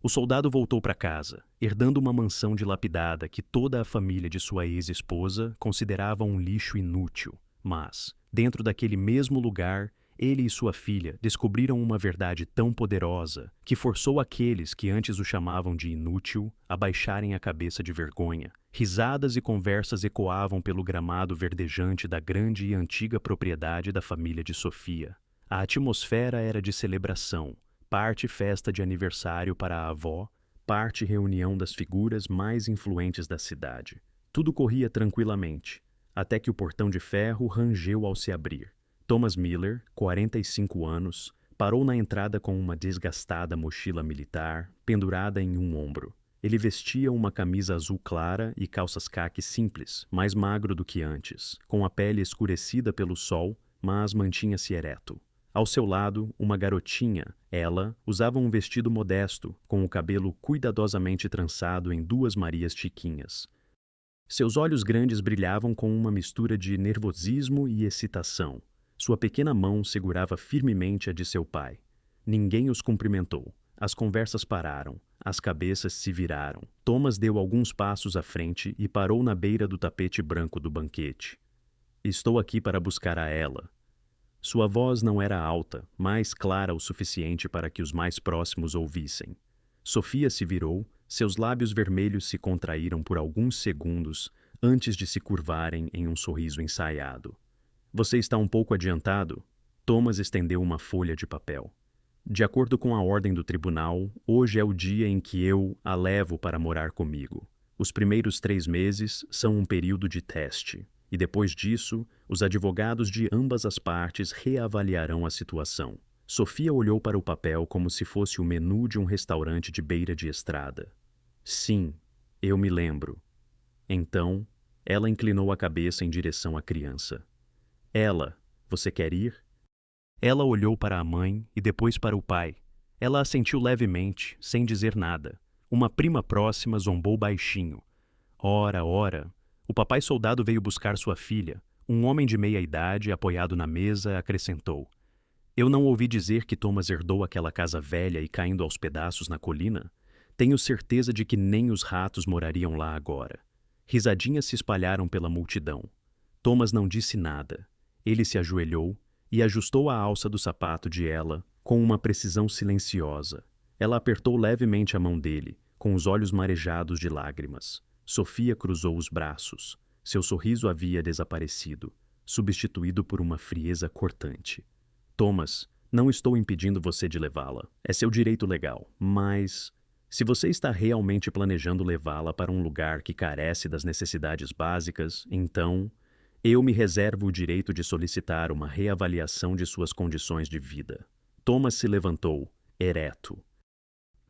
O soldado voltou para casa, herdando uma mansão dilapidada que toda a família de sua ex-esposa considerava um lixo inútil. Mas, dentro daquele mesmo lugar, ele e sua filha descobriram uma verdade tão poderosa que forçou aqueles que antes o chamavam de inútil a baixarem a cabeça de vergonha. Risadas e conversas ecoavam pelo gramado verdejante da grande e antiga propriedade da família de Sofia. A atmosfera era de celebração, parte festa de aniversário para a avó, parte reunião das figuras mais influentes da cidade. Tudo corria tranquilamente, até que o portão de ferro rangeu ao se abrir. Thomas Miller, 45 anos, parou na entrada com uma desgastada mochila militar pendurada em um ombro. Ele vestia uma camisa azul clara e calças caqui simples, mais magro do que antes, com a pele escurecida pelo sol, mas mantinha-se ereto. Ao seu lado, uma garotinha. Ela usava um vestido modesto, com o cabelo cuidadosamente trançado em duas Marias chiquinhas. Seus olhos grandes brilhavam com uma mistura de nervosismo e excitação. Sua pequena mão segurava firmemente a de seu pai. Ninguém os cumprimentou. As conversas pararam. As cabeças se viraram. Thomas deu alguns passos à frente e parou na beira do tapete branco do banquete. Estou aqui para buscar a ela. Sua voz não era alta, mas clara o suficiente para que os mais próximos ouvissem. Sofia se virou, seus lábios vermelhos se contraíram por alguns segundos antes de se curvarem em um sorriso ensaiado. Você está um pouco adiantado? Thomas estendeu uma folha de papel. De acordo com a ordem do tribunal, hoje é o dia em que eu a levo para morar comigo. Os primeiros 3 meses são um período de teste. E depois disso, os advogados de ambas as partes reavaliarão a situação. Sofia olhou para o papel como se fosse o menu de um restaurante de beira de estrada. Sim, eu me lembro. Então, ela inclinou a cabeça em direção à criança. Ela, você quer ir? Ela olhou para a mãe e depois para o pai. Ela assentiu levemente, sem dizer nada. Uma prima próxima zombou baixinho. Ora, ora. O papai soldado veio buscar sua filha. Um homem de meia idade, apoiado na mesa, acrescentou. Eu não ouvi dizer que Thomas herdou aquela casa velha e caindo aos pedaços na colina? Tenho certeza de que nem os ratos morariam lá agora. Risadinhas se espalharam pela multidão. Thomas não disse nada. Ele se ajoelhou e ajustou a alça do sapato de ela com uma precisão silenciosa. Ela apertou levemente a mão dele, com os olhos marejados de lágrimas. Sofia cruzou os braços. Seu sorriso havia desaparecido, substituído por uma frieza cortante. Thomas, não estou impedindo você de levá-la. É seu direito legal, mas se você está realmente planejando levá-la para um lugar que carece das necessidades básicas, então eu me reservo o direito de solicitar uma reavaliação de suas condições de vida. Thomas se levantou, ereto.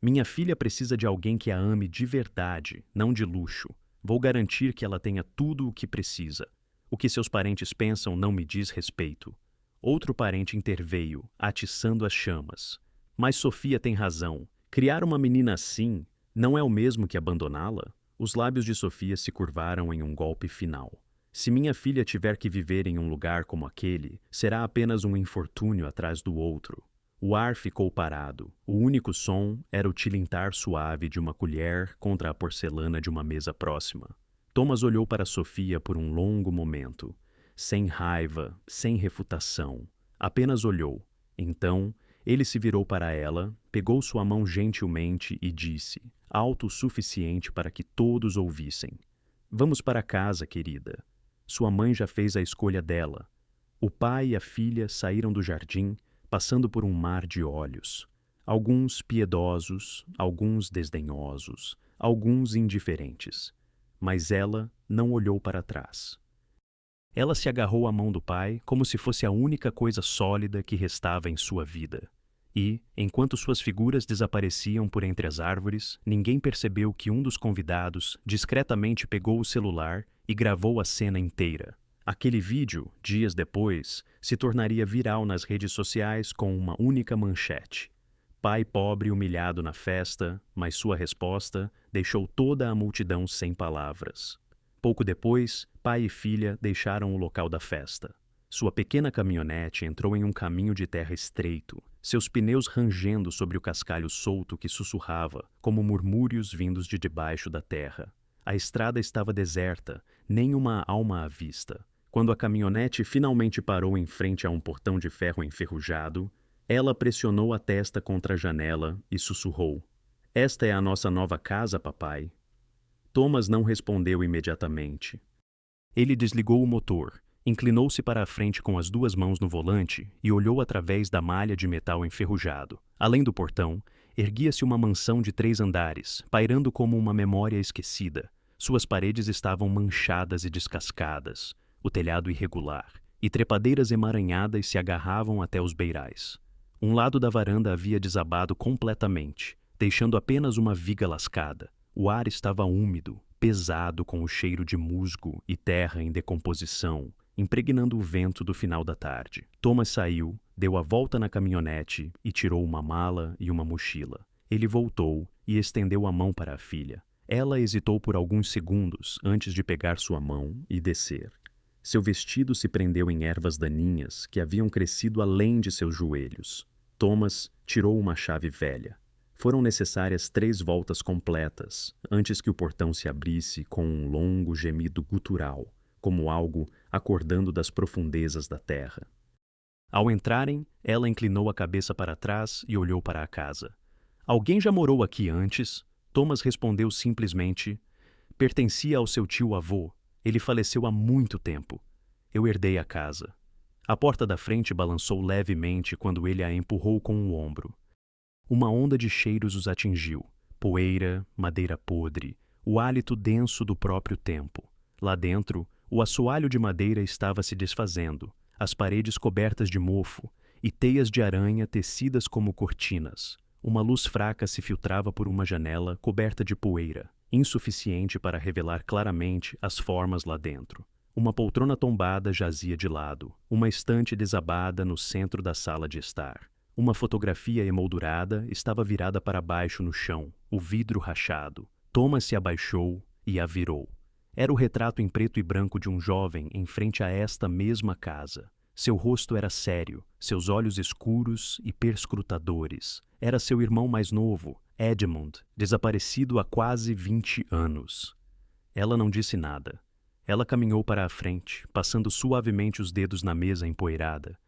Minha filha precisa de alguém que a ame de verdade, não de luxo. Vou garantir que ela tenha tudo o que precisa. O que seus parentes pensam não me diz respeito. Outro parente interveio, atiçando as chamas. Mas Sofia tem razão. Criar uma menina assim não é o mesmo que abandoná-la? Os lábios de Sofia se curvaram em um golpe final. Se minha filha tiver que viver em um lugar como aquele, será apenas um infortúnio atrás do outro. O ar ficou parado. O único som era o tilintar suave de uma colher contra a porcelana de uma mesa próxima. Thomas olhou para Sofia por um longo momento. Sem raiva, sem refutação. Apenas olhou. Então, ele se virou para ela, pegou sua mão gentilmente e disse, alto o suficiente para que todos ouvissem. Vamos para casa, querida. Sua mãe já fez a escolha dela. O pai e a filha saíram do jardim, passando por um mar de olhos. Alguns piedosos, alguns desdenhosos, alguns indiferentes. Mas ela não olhou para trás. Ela se agarrou à mão do pai como se fosse a única coisa sólida que restava em sua vida. E, enquanto suas figuras desapareciam por entre as árvores, ninguém percebeu que um dos convidados discretamente pegou o celular e gravou a cena inteira. Aquele vídeo, dias depois, se tornaria viral nas redes sociais com uma única manchete. Pai pobre humilhado na festa, mas sua resposta deixou toda a multidão sem palavras. Pouco depois, pai e filha deixaram o local da festa. Sua pequena caminhonete entrou em um caminho de terra estreito, seus pneus rangendo sobre o cascalho solto que sussurrava, como murmúrios vindos de debaixo da terra. A estrada estava deserta, nem uma alma à vista. Quando a caminhonete finalmente parou em frente a um portão de ferro enferrujado, ela pressionou a testa contra a janela e sussurrou: "Esta é a nossa nova casa, papai." Thomas não respondeu imediatamente. Ele desligou o motor, inclinou-se para a frente com as duas mãos no volante e olhou através da malha de metal enferrujado. Além do portão, erguia-se uma mansão de 3 andares, pairando como uma memória esquecida. Suas paredes estavam manchadas e descascadas, o telhado irregular, e trepadeiras emaranhadas se agarravam até os beirais. Um lado da varanda havia desabado completamente, deixando apenas uma viga lascada. O ar estava úmido, pesado com o cheiro de musgo e terra em decomposição, impregnando o vento do final da tarde. Thomas saiu, deu a volta na caminhonete e tirou uma mala e uma mochila. Ele voltou e estendeu a mão para a filha. Ela hesitou por alguns segundos antes de pegar sua mão e descer. Seu vestido se prendeu em ervas daninhas que haviam crescido além de seus joelhos. Thomas tirou uma chave velha. Foram necessárias 3 voltas completas antes que o portão se abrisse com um longo gemido gutural, como algo acordando das profundezas da terra. Ao entrarem, ela inclinou a cabeça para trás e olhou para a casa. "Alguém já morou aqui antes?" Thomas respondeu simplesmente: "Pertencia ao seu tio-avô. Ele faleceu há muito tempo. Eu herdei a casa." A porta da frente balançou levemente quando ele a empurrou com o ombro. Uma onda de cheiros os atingiu: poeira, madeira podre, o hálito denso do próprio tempo. Lá dentro, o assoalho de madeira estava se desfazendo, as paredes cobertas de mofo e teias de aranha tecidas como cortinas. Uma luz fraca se filtrava por uma janela coberta de poeira, insuficiente para revelar claramente as formas lá dentro. Uma poltrona tombada jazia de lado, uma estante desabada no centro da sala de estar. Uma fotografia emoldurada estava virada para baixo no chão, o vidro rachado. Thomas se abaixou e a virou. Era o retrato em preto e branco de um jovem em frente a esta mesma casa. Seu rosto era sério, seus olhos escuros e perscrutadores. Era seu irmão mais novo, Edmund, desaparecido há quase 20 anos. Ela não disse nada. Ela caminhou para a frente, passando suavemente os dedos na mesa empoeirada.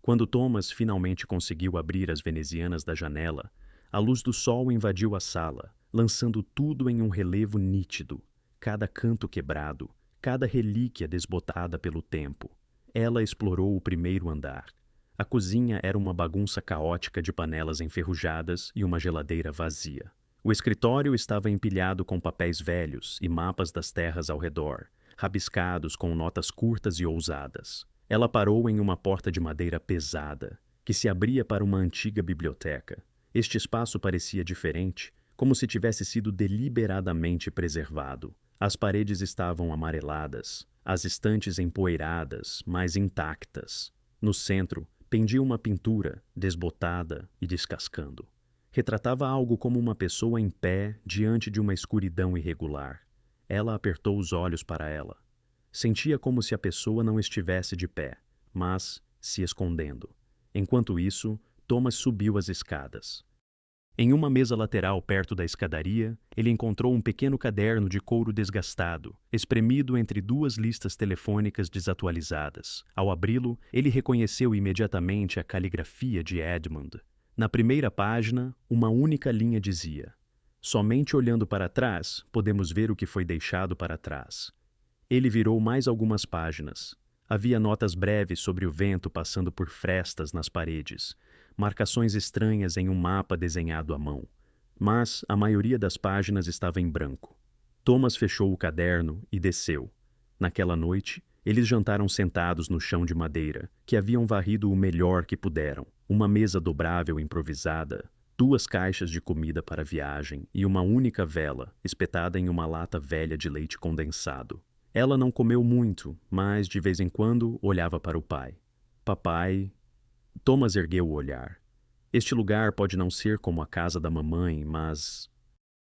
Quando Thomas finalmente conseguiu abrir as venezianas da janela, a luz do sol invadiu a sala, lançando tudo em um relevo nítido, cada canto quebrado, cada relíquia desbotada pelo tempo. Ela explorou o primeiro andar. A cozinha era uma bagunça caótica de panelas enferrujadas e uma geladeira vazia. O escritório estava empilhado com papéis velhos e mapas das terras ao redor, rabiscados com notas curtas e ousadas. Ela parou em uma porta de madeira pesada, que se abria para uma antiga biblioteca. Este espaço parecia diferente, como se tivesse sido deliberadamente preservado. As paredes estavam amareladas, as estantes empoeiradas, mas intactas. No centro, pendia uma pintura, desbotada e descascando. Retratava algo como uma pessoa em pé diante de uma escuridão irregular. Ela apertou os olhos para ela. Sentia como se a pessoa não estivesse de pé, mas se escondendo. Enquanto isso, Thomas subiu as escadas. Em uma mesa lateral perto da escadaria, ele encontrou um pequeno caderno de couro desgastado, espremido entre 2 listas telefônicas desatualizadas. Ao abri-lo, ele reconheceu imediatamente a caligrafia de Edmund. Na primeira página, uma única linha dizia: "Somente olhando para trás, podemos ver o que foi deixado para trás." Ele virou mais algumas páginas. Havia notas breves sobre o vento passando por frestas nas paredes, marcações estranhas em um mapa desenhado à mão. Mas a maioria das páginas estava em branco. Thomas fechou o caderno e desceu. Naquela noite, eles jantaram sentados no chão de madeira, que haviam varrido o melhor que puderam. Uma mesa dobrável improvisada, 2 caixas de comida para a viagem e uma única vela espetada em uma lata velha de leite condensado. Ela não comeu muito, mas de vez em quando olhava para o pai. "Papai..." Thomas ergueu o olhar. "Este lugar pode não ser como a casa da mamãe, mas...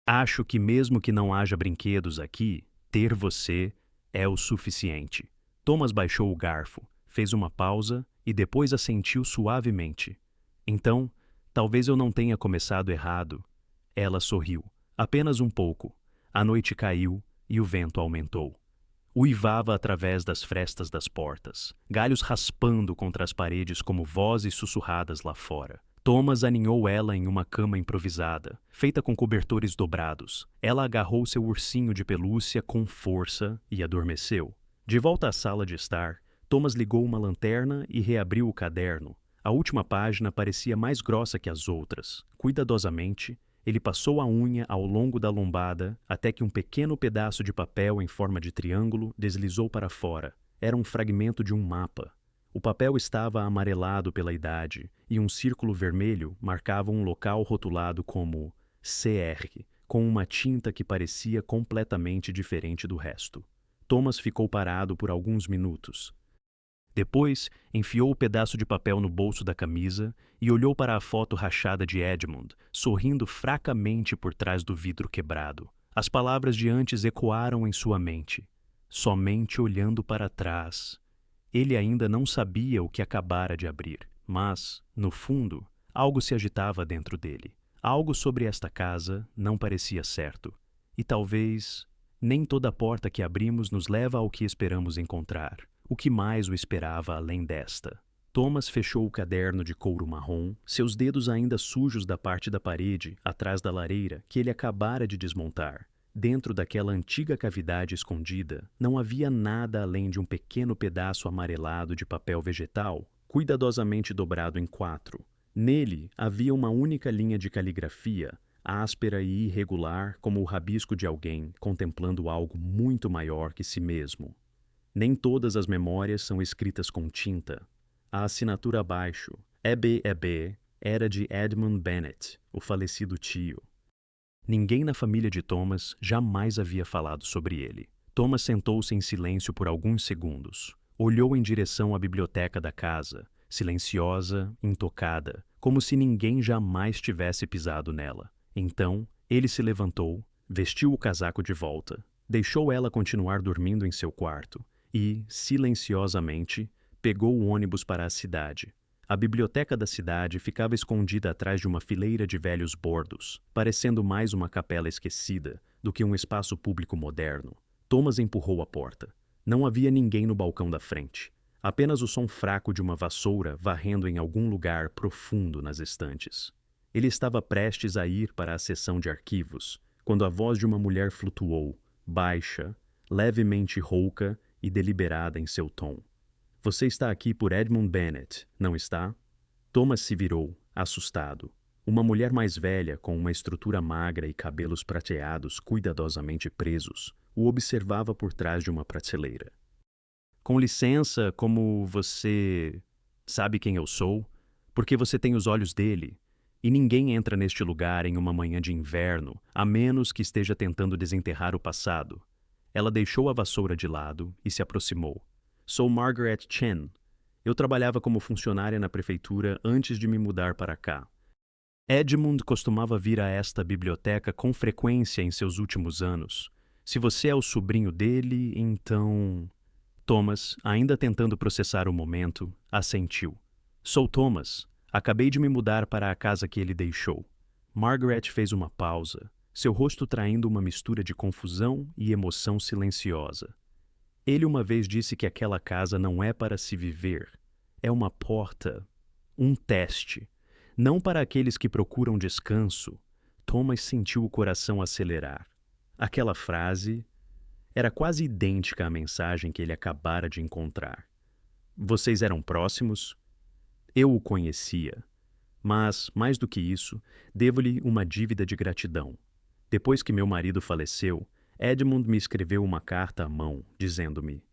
acho que mesmo que não haja brinquedos aqui, ter você é o suficiente." Thomas baixou o garfo, fez uma pausa e depois assentiu suavemente. Então, talvez eu não tenha começado errado. Ela sorriu. Apenas um pouco. A noite caiu e o vento aumentou. Uivava através das frestas das portas, galhos raspando contra as paredes como vozes sussurradas lá fora. Thomas aninhou ela em uma cama improvisada, feita com cobertores dobrados. Ela agarrou seu ursinho de pelúcia com força e adormeceu. De volta à sala de estar, Thomas ligou uma lanterna e reabriu o caderno. A última página parecia mais grossa que as outras. Cuidadosamente, ele passou a unha ao longo da lombada até que um pequeno pedaço de papel em forma de triângulo deslizou para fora. Era um fragmento de um mapa. O papel estava amarelado pela idade e um círculo vermelho marcava um local rotulado como CR, com uma tinta que parecia completamente diferente do resto. Thomas ficou parado por alguns minutos. Depois, enfiou o pedaço de papel no bolso da camisa e olhou para a foto rachada de Edmund, sorrindo fracamente por trás do vidro quebrado. As palavras de antes ecoaram em sua mente. Somente olhando para trás. Ele ainda não sabia o que acabara de abrir, mas, no fundo, algo se agitava dentro dele. Algo sobre esta casa não parecia certo. E talvez nem toda porta que abrimos nos leva ao que esperamos encontrar. O que mais o esperava além desta? Thomas fechou o caderno de couro marrom, seus dedos ainda sujos da parte da parede, atrás da lareira, que ele acabara de desmontar. Dentro daquela antiga cavidade escondida, não havia nada além de um pequeno pedaço amarelado de papel vegetal, cuidadosamente dobrado em 4. Nele havia uma única linha de caligrafia, áspera e irregular como o rabisco de alguém contemplando algo muito maior que si mesmo. Nem todas as memórias são escritas com tinta. A assinatura abaixo, EB, era de Edmund Bennett, o falecido tio. Ninguém na família de Thomas jamais havia falado sobre ele. Thomas sentou-se em silêncio por alguns segundos. Olhou em direção à biblioteca da casa, silenciosa, intocada, como se ninguém jamais tivesse pisado nela. Então, ele se levantou, vestiu o casaco de volta, deixou ela continuar dormindo em seu quarto e, silenciosamente, pegou o ônibus para a cidade. A biblioteca da cidade ficava escondida atrás de uma fileira de velhos bordos, parecendo mais uma capela esquecida do que um espaço público moderno. Thomas empurrou a porta. Não havia ninguém no balcão da frente. Apenas o som fraco de uma vassoura varrendo em algum lugar profundo nas estantes. Ele estava prestes a ir para a seção de arquivos, quando a voz de uma mulher flutuou, baixa, levemente rouca e deliberada em seu tom. Você está aqui por Edmund Bennett, não está? Thomas se virou, assustado. Uma mulher mais velha, com uma estrutura magra e cabelos prateados cuidadosamente presos, o observava por trás de uma prateleira. Com licença, como você sabe quem eu sou? Porque você tem os olhos dele. E ninguém entra neste lugar em uma manhã de inverno, a menos que esteja tentando desenterrar o passado. Ela deixou a vassoura de lado e se aproximou. Sou Margaret Chen. Eu trabalhava como funcionária na prefeitura antes de me mudar para cá. Edmund costumava vir a esta biblioteca com frequência em seus últimos anos. Se você é o sobrinho dele, então... Thomas, ainda tentando processar o momento, assentiu. Sou Thomas. Acabei de me mudar para a casa que ele deixou. Margaret fez uma pausa, seu rosto traindo uma mistura de confusão e emoção silenciosa. Ele uma vez disse que aquela casa não é para se viver. É uma porta, um teste. Não para aqueles que procuram descanso. Thomas sentiu o coração acelerar. Aquela frase era quase idêntica à mensagem que ele acabara de encontrar. Vocês eram próximos? Eu o conhecia. Mas, mais do que isso, devo-lhe uma dívida de gratidão. Depois que meu marido faleceu, Edmund me escreveu uma carta à mão, dizendo-me: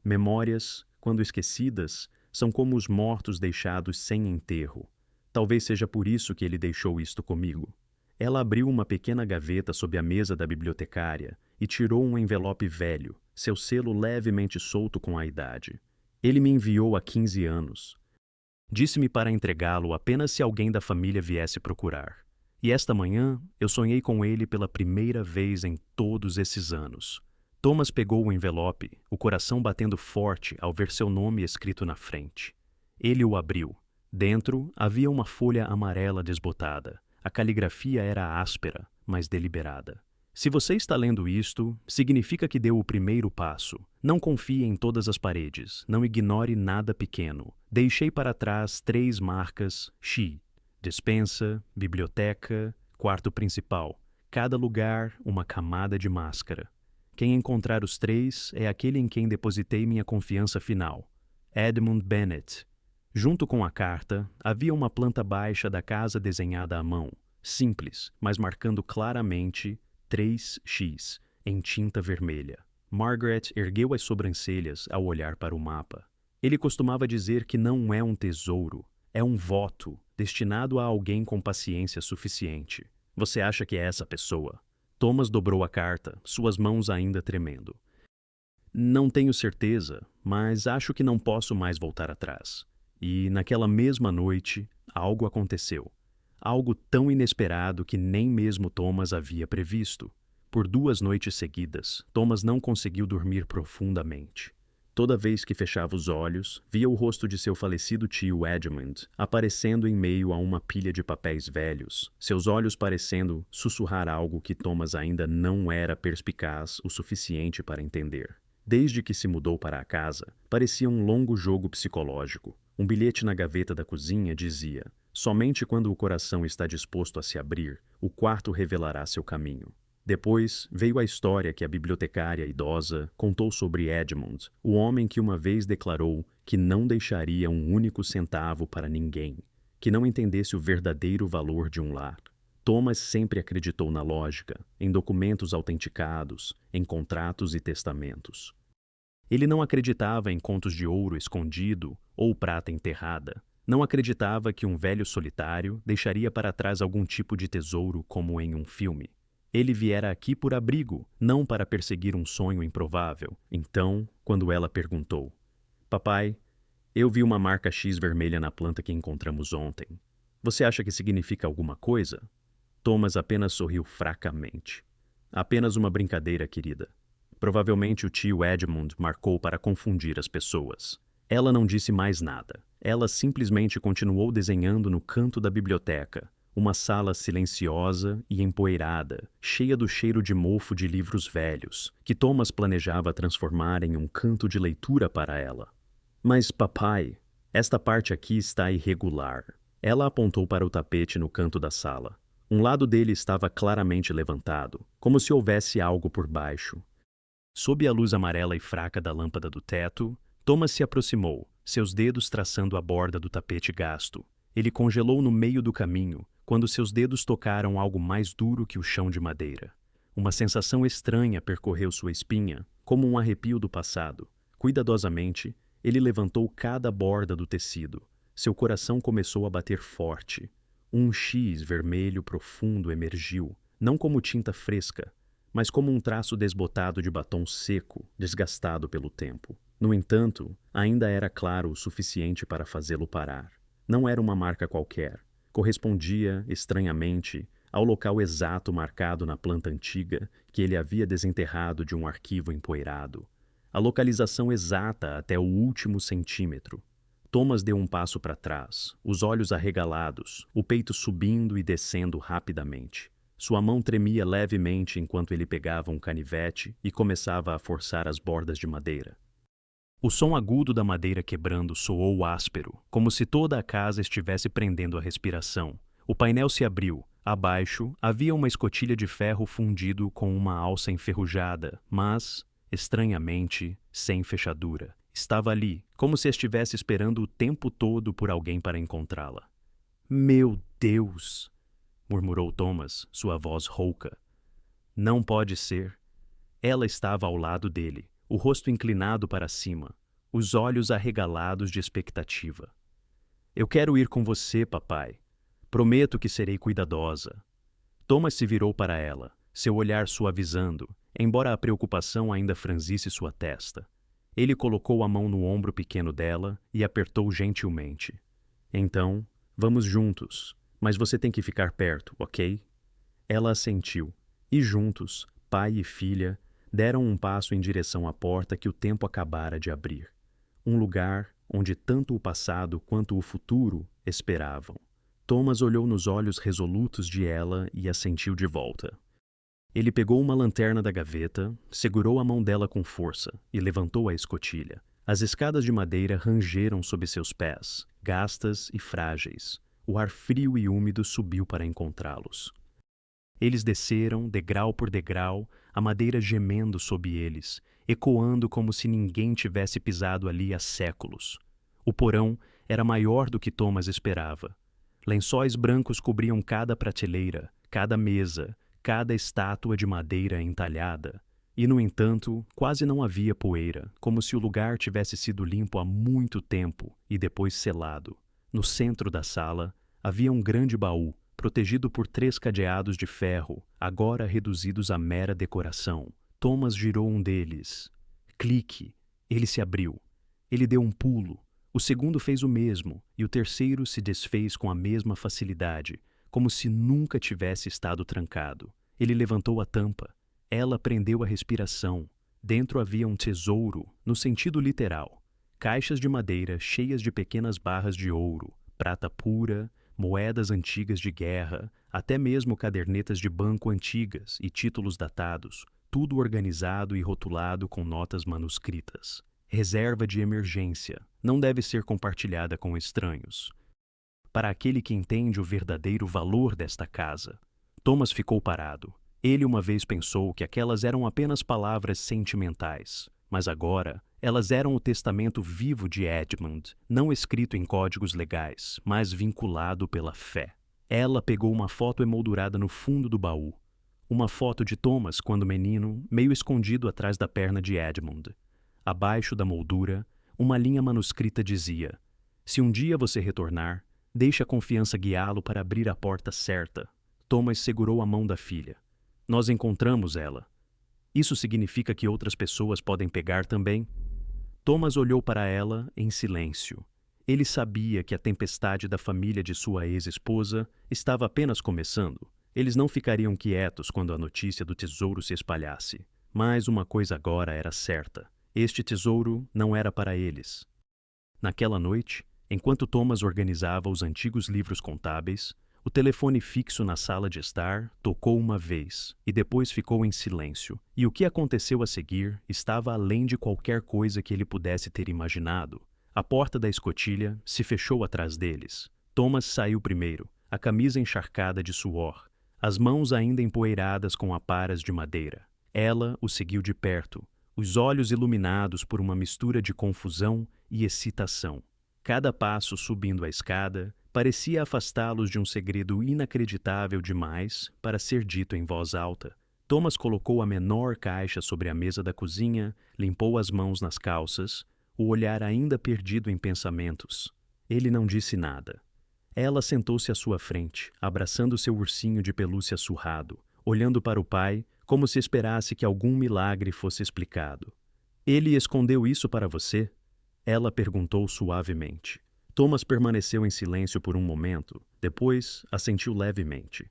memórias, quando esquecidas, são como os mortos deixados sem enterro. Talvez seja por isso que ele deixou isto comigo. Ela abriu uma pequena gaveta sob a mesa da bibliotecária e tirou um envelope velho, seu selo levemente solto com a idade. Ele me enviou há 15 anos. Disse-me para entregá-lo apenas se alguém da família viesse procurar. E esta manhã eu sonhei com ele pela primeira vez em todos esses anos. Thomas pegou o envelope, o coração batendo forte ao ver seu nome escrito na frente. Ele o abriu. Dentro havia uma folha amarela desbotada. A caligrafia era áspera, mas deliberada. Se você está lendo isto, significa que deu o primeiro passo. Não confie em todas as paredes, não ignore nada pequeno. Deixei para trás 3 marcas X: despensa, biblioteca, quarto principal. Cada lugar, uma camada de máscara. Quem encontrar os 3 é aquele em quem depositei minha confiança final. Edmund Bennett. Junto com a carta, havia uma planta baixa da casa desenhada à mão, simples, mas marcando claramente 3X, em tinta vermelha. Margaret ergueu as sobrancelhas ao olhar para o mapa. Ele costumava dizer que não é um tesouro, é um voto, destinado a alguém com paciência suficiente. Você acha que é essa pessoa? Thomas dobrou a carta, suas mãos ainda tremendo. Não tenho certeza, mas acho que não posso mais voltar atrás. E, naquela mesma noite, algo aconteceu. Algo tão inesperado que nem mesmo Thomas havia previsto. Por 2 noites seguidas, Thomas não conseguiu dormir profundamente. Toda vez que fechava os olhos, via o rosto de seu falecido tio Edmund aparecendo em meio a uma pilha de papéis velhos, seus olhos parecendo sussurrar algo que Thomas ainda não era perspicaz o suficiente para entender. Desde que se mudou para a casa, parecia um longo jogo psicológico. Um bilhete na gaveta da cozinha dizia: somente quando o coração está disposto a se abrir, o quarto revelará seu caminho. Depois veio a história que a bibliotecária idosa contou sobre Edmund, o homem que uma vez declarou que não deixaria um único centavo para ninguém, que não entendesse o verdadeiro valor de um lar. Thomas sempre acreditou na lógica, em documentos autenticados, em contratos e testamentos. Ele não acreditava em contos de ouro escondido ou prata enterrada. Não acreditava que um velho solitário deixaria para trás algum tipo de tesouro como em um filme. Ele viera aqui por abrigo, não para perseguir um sonho improvável. Então, quando ela perguntou: Papai, eu vi uma marca X vermelha na planta que encontramos ontem. Você acha que significa alguma coisa? Thomas apenas sorriu fracamente. Apenas uma brincadeira, querida. Provavelmente o tio Edmund marcou para confundir as pessoas. Ela não disse mais nada. Ela simplesmente continuou desenhando no canto da biblioteca, uma sala silenciosa e empoeirada, cheia do cheiro de mofo de livros velhos, que Thomas planejava transformar em um canto de leitura para ela. Mas, papai, esta parte aqui está irregular. Ela apontou para o tapete no canto da sala. Um lado dele estava claramente levantado, como se houvesse algo por baixo. Sob a luz amarela e fraca da lâmpada do teto, Thomas se aproximou, seus dedos traçando a borda do tapete gasto. Ele congelou no meio do caminho, quando seus dedos tocaram algo mais duro que o chão de madeira. Uma sensação estranha percorreu sua espinha, como um arrepio do passado. Cuidadosamente, ele levantou cada borda do tecido. Seu coração começou a bater forte. Um X vermelho profundo emergiu, não como tinta fresca, mas como um traço desbotado de batom seco, desgastado pelo tempo. No entanto, ainda era claro o suficiente para fazê-lo parar. Não era uma marca qualquer. Correspondia, estranhamente, ao local exato marcado na planta antiga que ele havia desenterrado de um arquivo empoeirado. A localização exata até o último centímetro. Thomas deu um passo para trás, os olhos arregalados, o peito subindo e descendo rapidamente. Sua mão tremia levemente enquanto ele pegava um canivete e começava a forçar as bordas de madeira. O som agudo da madeira quebrando soou áspero, como se toda a casa estivesse prendendo a respiração. O painel se abriu. Abaixo havia uma escotilha de ferro fundido com uma alça enferrujada, mas, estranhamente, sem fechadura. Estava ali, como se estivesse esperando o tempo todo por alguém para encontrá-la. Meu Deus! Murmurou Thomas, sua voz rouca. Não pode ser. Ela estava ao lado dele, o rosto inclinado para cima, os olhos arregalados de expectativa. Eu quero ir com você, papai. Prometo que serei cuidadosa. Thomas se virou para ela, seu olhar suavizando, embora a preocupação ainda franzisse sua testa. Ele colocou a mão no ombro pequeno dela e apertou gentilmente. Então, vamos juntos. Mas você tem que ficar perto, ok? Ela assentiu, e juntos, pai e filha, deram um passo em direção à porta que o tempo acabara de abrir. Um lugar onde tanto o passado quanto o futuro esperavam. Thomas olhou nos olhos resolutos de ela e a sentiu de volta. Ele pegou uma lanterna da gaveta, segurou a mão dela com força e levantou a escotilha. As escadas de madeira rangeram sob seus pés, gastas e frágeis. O ar frio e úmido subiu para encontrá-los. Eles desceram, degrau por degrau, a madeira gemendo sob eles, ecoando como se ninguém tivesse pisado ali há séculos. O porão era maior do que Thomas esperava. Lençóis brancos cobriam cada prateleira, cada mesa, cada estátua de madeira entalhada. E, no entanto, quase não havia poeira, como se o lugar tivesse sido limpo há muito tempo e depois selado. No centro da sala, havia um grande baú, protegido por 3 cadeados de ferro, agora reduzidos a mera decoração. Thomas girou um deles. Clique! Ele se abriu. Ele deu um pulo. O segundo fez o mesmo, e o terceiro se desfez com a mesma facilidade, como se nunca tivesse estado trancado. Ele levantou a tampa. Ela prendeu a respiração. Dentro havia um tesouro, no sentido literal. Caixas de madeira cheias de pequenas barras de ouro, prata pura, moedas antigas de guerra, até mesmo cadernetas de banco antigas e títulos datados, tudo organizado e rotulado com notas manuscritas. Reserva de emergência, não deve ser compartilhada com estranhos. Para aquele que entende o verdadeiro valor desta casa. Thomas ficou parado. Ele uma vez pensou que aquelas eram apenas palavras sentimentais, mas agora elas eram o testamento vivo de Edmund, não escrito em códigos legais, mas vinculado pela fé. Ela pegou uma foto emoldurada no fundo do baú. Uma foto de Thomas quando menino, meio escondido atrás da perna de Edmund. Abaixo da moldura, uma linha manuscrita dizia: "Se um dia você retornar, deixe a confiança guiá-lo para abrir a porta certa." Thomas segurou a mão da filha. "Nós encontramos ela. Isso significa que outras pessoas podem pegar também?" Thomas olhou para ela em silêncio. Ele sabia que a tempestade da família de sua ex-esposa estava apenas começando. Eles não ficariam quietos quando a notícia do tesouro se espalhasse. Mas uma coisa agora era certa. Este tesouro não era para eles. Naquela noite, enquanto Thomas organizava os antigos livros contábeis, o telefone fixo na sala de estar tocou uma vez e depois ficou em silêncio, e o que aconteceu a seguir estava além de qualquer coisa que ele pudesse ter imaginado. A porta da escotilha se fechou atrás deles. Thomas saiu primeiro, a camisa encharcada de suor, as mãos ainda empoeiradas com aparas de madeira. Ela o seguiu de perto, os olhos iluminados por uma mistura de confusão e excitação. Cada passo subindo a escada parecia afastá-los de um segredo inacreditável demais para ser dito em voz alta. Thomas colocou a menor caixa sobre a mesa da cozinha, limpou as mãos nas calças, o olhar ainda perdido em pensamentos. Ele não disse nada. Ela sentou-se à sua frente, abraçando seu ursinho de pelúcia surrado, olhando para o pai como se esperasse que algum milagre fosse explicado. "Ele escondeu isso para você?" Ela perguntou suavemente. Thomas permaneceu em silêncio por um momento, depois assentiu levemente.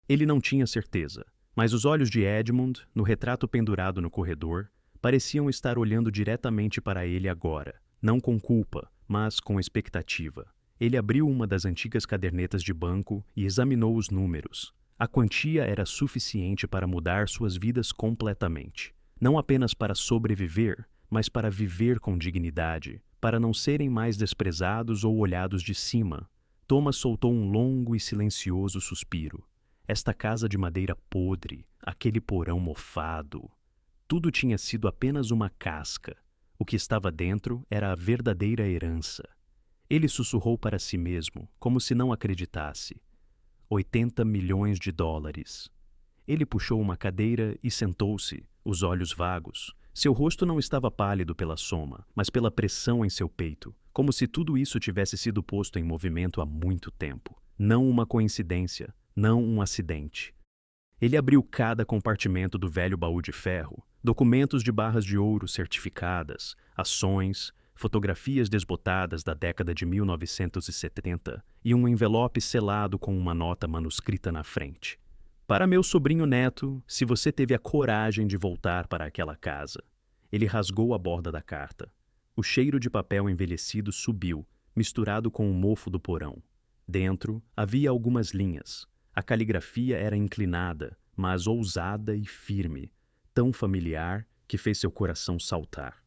Ele não tinha certeza, mas os olhos de Edmund, no retrato pendurado no corredor, pareciam estar olhando diretamente para ele agora, não com culpa, mas com expectativa. Ele abriu uma das antigas cadernetas de banco e examinou os números. A quantia era suficiente para mudar suas vidas completamente. Não apenas para sobreviver, mas para viver com dignidade, para não serem mais desprezados ou olhados de cima. Thomas soltou um longo e silencioso suspiro. Esta casa de madeira podre, aquele porão mofado. Tudo tinha sido apenas uma casca. O que estava dentro era a verdadeira herança. Ele sussurrou para si mesmo, como se não acreditasse. 80 milhões de dólares. Ele puxou uma cadeira e sentou-se, os olhos vagos. Seu rosto não estava pálido pela soma, mas pela pressão em seu peito, como se tudo isso tivesse sido posto em movimento há muito tempo. Não uma coincidência, não um acidente. Ele abriu cada compartimento do velho baú de ferro, documentos de barras de ouro certificadas, ações, fotografias desbotadas da década de 1970 e um envelope selado com uma nota manuscrita na frente. "Para meu sobrinho neto, se você teve a coragem de voltar para aquela casa." Ele rasgou a borda da carta. O cheiro de papel envelhecido subiu, misturado com o mofo do porão. Dentro havia algumas linhas. A caligrafia era inclinada, mas ousada e firme, tão familiar que fez seu coração saltar.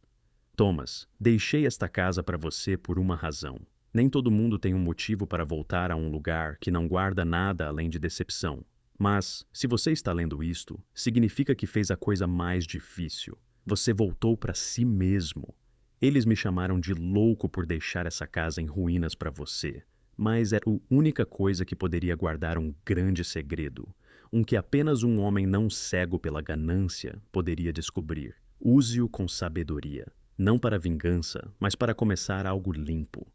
Thomas, deixei esta casa para você por uma razão. Nem todo mundo tem um motivo para voltar a um lugar que não guarda nada além de decepção. Mas, se você está lendo isto, significa que fez a coisa mais difícil. Você voltou para si mesmo. Eles me chamaram de louco por deixar essa casa em ruínas para você. Mas era a única coisa que poderia guardar um grande segredo. Um que apenas um homem não cego pela ganância poderia descobrir. Use-o com sabedoria. Não para vingança, mas para começar algo limpo.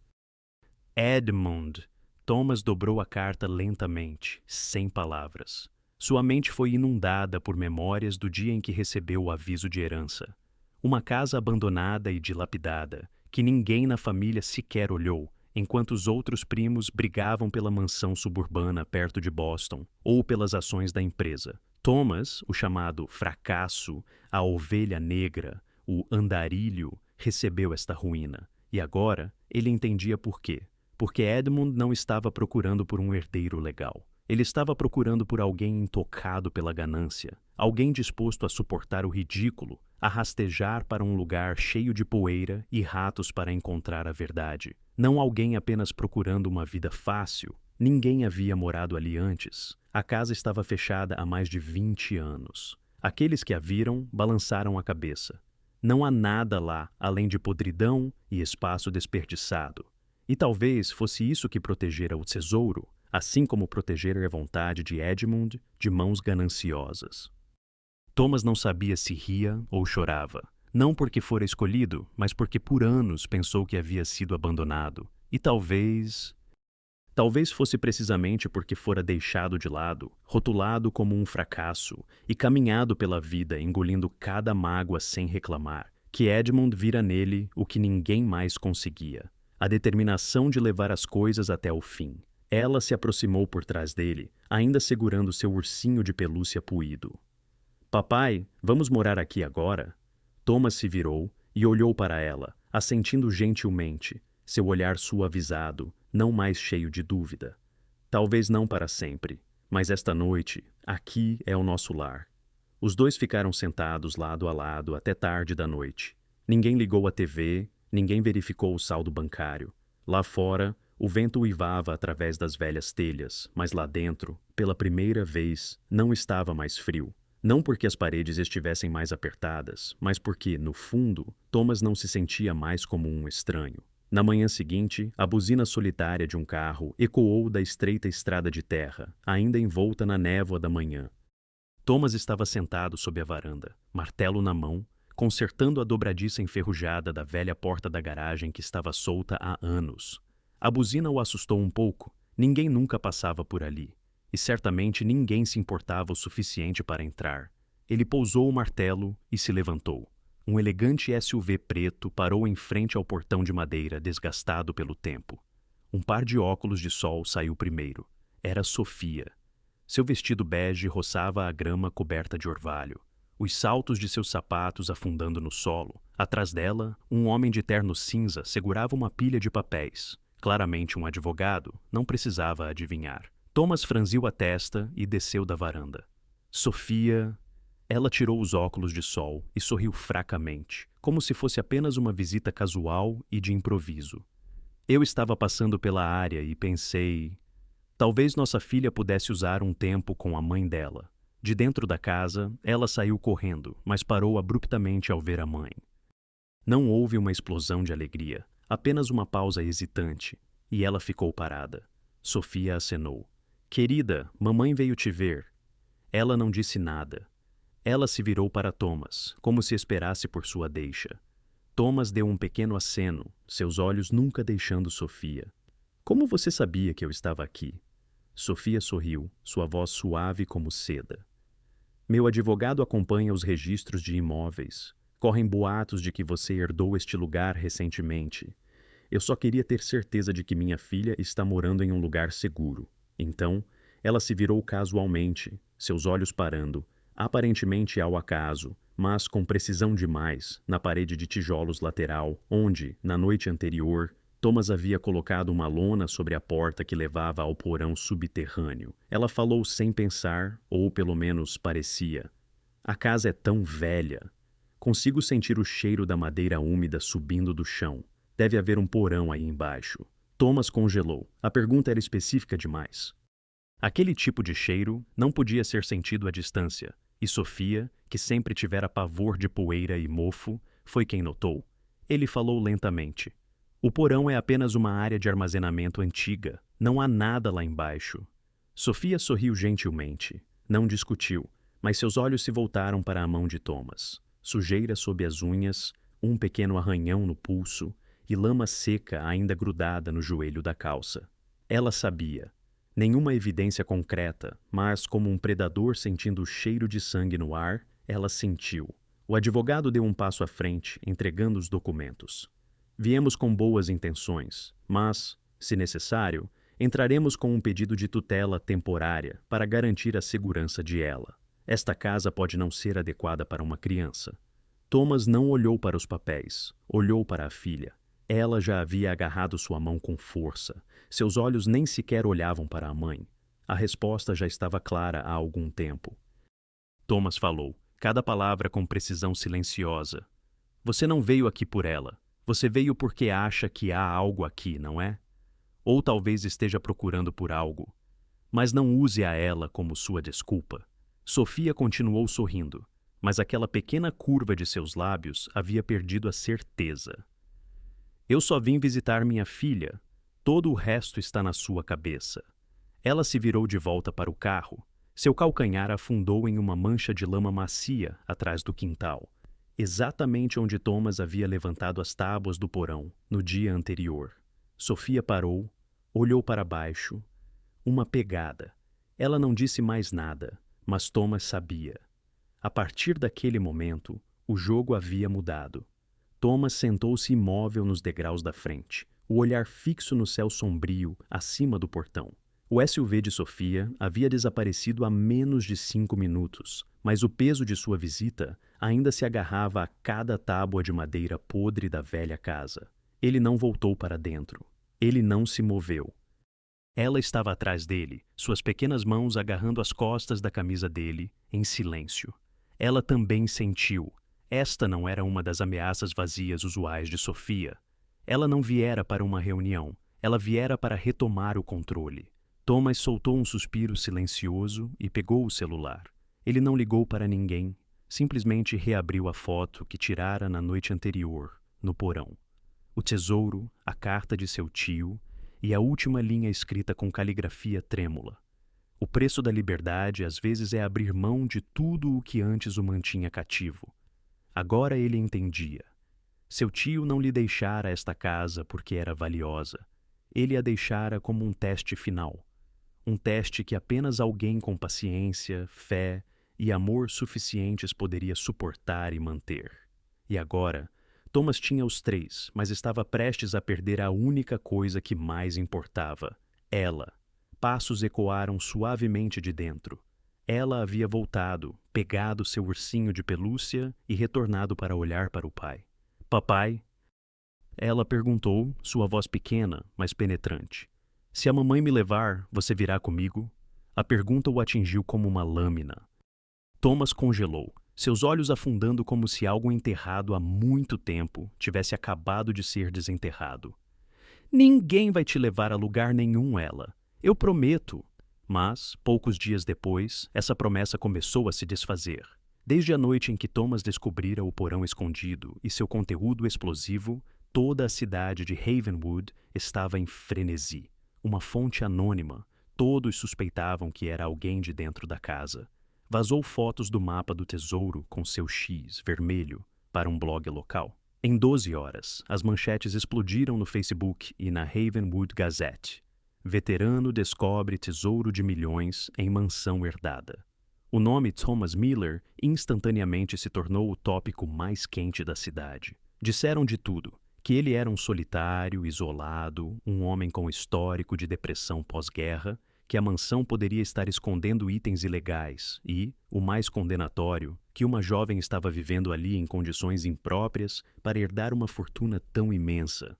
Edmund. Thomas dobrou a carta lentamente, sem palavras. Sua mente foi inundada por memórias do dia em que recebeu o aviso de herança. Uma casa abandonada e dilapidada, que ninguém na família sequer olhou, enquanto os outros primos brigavam pela mansão suburbana perto de Boston ou pelas ações da empresa. Thomas, o chamado fracasso, a ovelha negra, o andarilho, recebeu esta ruína. E agora ele entendia por quê. Porque Edmund não estava procurando por um herdeiro legal. Ele estava procurando por alguém intocado pela ganância, alguém disposto a suportar o ridículo, a rastejar para um lugar cheio de poeira e ratos para encontrar a verdade. Não alguém apenas procurando uma vida fácil. Ninguém havia morado ali antes. A casa estava fechada há mais de 20 anos. Aqueles que a viram balançaram a cabeça. Não há nada lá além de podridão e espaço desperdiçado. E talvez fosse isso que protegera o tesouro, assim como protegera a vontade de Edmund de mãos gananciosas. Thomas não sabia se ria ou chorava, não porque fora escolhido, mas porque por anos pensou que havia sido abandonado. E talvez fosse precisamente porque fora deixado de lado, rotulado como um fracasso e caminhado pela vida engolindo cada mágoa sem reclamar, que Edmund vira nele o que ninguém mais conseguia. A determinação de levar as coisas até o fim. Ela se aproximou por trás dele, ainda segurando seu ursinho de pelúcia puído. Papai, vamos morar aqui agora? Thomas se virou e olhou para ela, assentindo gentilmente, seu olhar suavizado, não mais cheio de dúvida. Talvez não para sempre, mas esta noite, aqui é o nosso lar. Os dois ficaram sentados lado a lado até tarde da noite. Ninguém ligou a TV, ninguém verificou o saldo bancário. Lá fora, o vento uivava através das velhas telhas, mas lá dentro, pela primeira vez, não estava mais frio. Não porque as paredes estivessem mais apertadas, mas porque, no fundo, Thomas não se sentia mais como um estranho. Na manhã seguinte, a buzina solitária de um carro ecoou da estreita estrada de terra, ainda envolta na névoa da manhã. Thomas estava sentado sob a varanda, martelo na mão, consertando a dobradiça enferrujada da velha porta da garagem que estava solta há anos. A buzina o assustou um pouco. Ninguém nunca passava por ali. E certamente ninguém se importava o suficiente para entrar. Ele pousou o martelo e se levantou. Um elegante SUV preto parou em frente ao portão de madeira desgastado pelo tempo. Um par de óculos de sol saiu primeiro. Era Sofia. Seu vestido bege roçava a grama coberta de orvalho. Os saltos de seus sapatos afundando no solo. Atrás dela, um homem de terno cinza segurava uma pilha de papéis. Claramente um advogado, não precisava adivinhar. Thomas franziu a testa e desceu da varanda. Sofia... Ela tirou os óculos de sol e sorriu fracamente, como se fosse apenas uma visita casual e de improviso. Eu estava passando pela área e pensei... Talvez nossa filha pudesse usar um tempo com a mãe dela. De dentro da casa, ela saiu correndo, mas parou abruptamente ao ver a mãe. Não houve uma explosão de alegria, apenas uma pausa hesitante, e ela ficou parada. Sofia acenou. Querida, mamãe veio te ver. Ela não disse nada. Ela se virou para Thomas, como se esperasse por sua deixa. Thomas deu um pequeno aceno, seus olhos nunca deixando Sofia. Como você sabia que eu estava aqui? Sofia sorriu, sua voz suave como seda. Meu advogado acompanha os registros de imóveis. Correm boatos de que você herdou este lugar recentemente. Eu só queria ter certeza de que minha filha está morando em um lugar seguro. Então, ela se virou casualmente, seus olhos parando, aparentemente ao acaso, mas com precisão demais, na parede de tijolos lateral, onde, na noite anterior, Thomas havia colocado uma lona sobre a porta que levava ao porão subterrâneo. Ela falou sem pensar, ou pelo menos parecia. A casa é tão velha. Consigo sentir o cheiro da madeira úmida subindo do chão. Deve haver um porão aí embaixo. Thomas congelou. A pergunta era específica demais. Aquele tipo de cheiro não podia ser sentido à distância, e Sofia, que sempre tivera pavor de poeira e mofo, foi quem notou. Ele falou lentamente. O porão é apenas uma área de armazenamento antiga. Não há nada lá embaixo. Sofia sorriu gentilmente. Não discutiu, mas seus olhos se voltaram para a mão de Thomas. Sujeira sob as unhas, um pequeno arranhão no pulso e lama seca ainda grudada no joelho da calça. Ela sabia. Nenhuma evidência concreta, mas como um predador sentindo o cheiro de sangue no ar, ela sentiu. O advogado deu um passo à frente, entregando os documentos. Viemos com boas intenções, mas, se necessário, entraremos com um pedido de tutela temporária para garantir a segurança de ela. Esta casa pode não ser adequada para uma criança. Thomas não olhou para os papéis, olhou para a filha. Ela já havia agarrado sua mão com força. Seus olhos nem sequer olhavam para a mãe. A resposta já estava clara há algum tempo. Thomas falou, cada palavra com precisão silenciosa. Você não veio aqui por ela. Você veio porque acha que há algo aqui, não é? Ou talvez esteja procurando por algo. Mas não use a ela como sua desculpa. Sofia continuou sorrindo, mas aquela pequena curva de seus lábios havia perdido a certeza. Eu só vim visitar minha filha. Todo o resto está na sua cabeça. Ela se virou de volta para o carro. Seu calcanhar afundou em uma mancha de lama macia atrás do quintal, exatamente onde Thomas havia levantado as tábuas do porão no dia anterior. Sofia parou, olhou para baixo. Uma pegada. Ela não disse mais nada, mas Thomas sabia. A partir daquele momento, o jogo havia mudado. Thomas sentou-se imóvel nos degraus da frente, o olhar fixo no céu sombrio acima do portão. O SUV de Sofia havia desaparecido há menos de 5 minutos, mas o peso de sua visita ainda se agarrava a cada tábua de madeira podre da velha casa. Ele não voltou para dentro. Ele não se moveu. Ela estava atrás dele, suas pequenas mãos agarrando as costas da camisa dele, em silêncio. Ela também sentiu. Esta não era uma das ameaças vazias usuais de Sofia. Ela não viera para uma reunião. Ela viera para retomar o controle. Thomas soltou um suspiro silencioso e pegou o celular. Ele não ligou para ninguém, simplesmente reabriu a foto que tirara na noite anterior, no porão. O tesouro, a carta de seu tio e a última linha escrita com caligrafia trêmula. O preço da liberdade às vezes é abrir mão de tudo o que antes o mantinha cativo. Agora ele entendia. Seu tio não lhe deixara esta casa porque era valiosa. Ele a deixara como um teste final. Um teste que apenas alguém com paciência, fé e amor suficientes poderia suportar e manter. E agora, Thomas tinha os 3, mas estava prestes a perder a única coisa que mais importava: ela. Passos ecoaram suavemente de dentro. Ela havia voltado, pegado seu ursinho de pelúcia e retornado para olhar para o pai. Papai? Ela perguntou, sua voz pequena, mas penetrante. Se a mamãe me levar, você virá comigo? A pergunta o atingiu como uma lâmina. Thomas congelou, seus olhos afundando como se algo enterrado há muito tempo tivesse acabado de ser desenterrado. Ninguém vai te levar a lugar nenhum, ela. Eu prometo. Mas, poucos dias depois, essa promessa começou a se desfazer. Desde a noite em que Thomas descobrira o porão escondido e seu conteúdo explosivo, toda a cidade de Havenwood estava em frenesi. Uma fonte anônima, todos suspeitavam que era alguém de dentro da casa. Vazou fotos do mapa do tesouro com seu X vermelho para um blog local. Em 12 horas, as manchetes explodiram no Facebook e na Havenwood Gazette. Veterano descobre tesouro de milhões em mansão herdada. O nome Thomas Miller instantaneamente se tornou o tópico mais quente da cidade. Disseram de tudo. Que ele era um solitário, isolado, um homem com histórico de depressão pós-guerra, que a mansão poderia estar escondendo itens ilegais e, o mais condenatório, que uma jovem estava vivendo ali em condições impróprias para herdar uma fortuna tão imensa.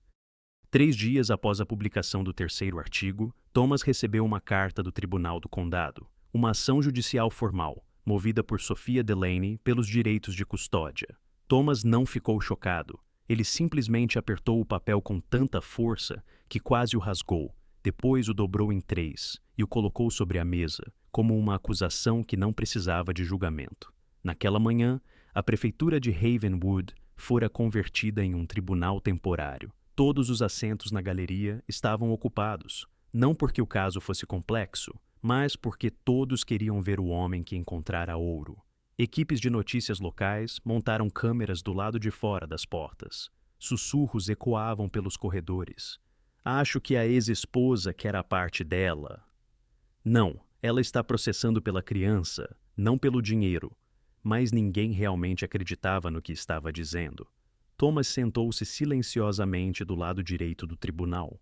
3 dias após a publicação do terceiro artigo, Thomas recebeu uma carta do Tribunal do Condado, uma ação judicial formal, movida por Sophia Delaney pelos direitos de custódia. Thomas não ficou chocado. Ele simplesmente apertou o papel com tanta força que quase o rasgou. Depois o dobrou em 3 e o colocou sobre a mesa, como uma acusação que não precisava de julgamento. Naquela manhã, a prefeitura de Havenwood fora convertida em um tribunal temporário. Todos os assentos na galeria estavam ocupados, não porque o caso fosse complexo, mas porque todos queriam ver o homem que encontrara ouro. Equipes de notícias locais montaram câmeras do lado de fora das portas. Sussurros ecoavam pelos corredores. Acho que a ex-esposa quer a parte dela. Não, ela está processando pela criança, não pelo dinheiro. Mas ninguém realmente acreditava no que estava dizendo. Thomas sentou-se silenciosamente do lado direito do tribunal.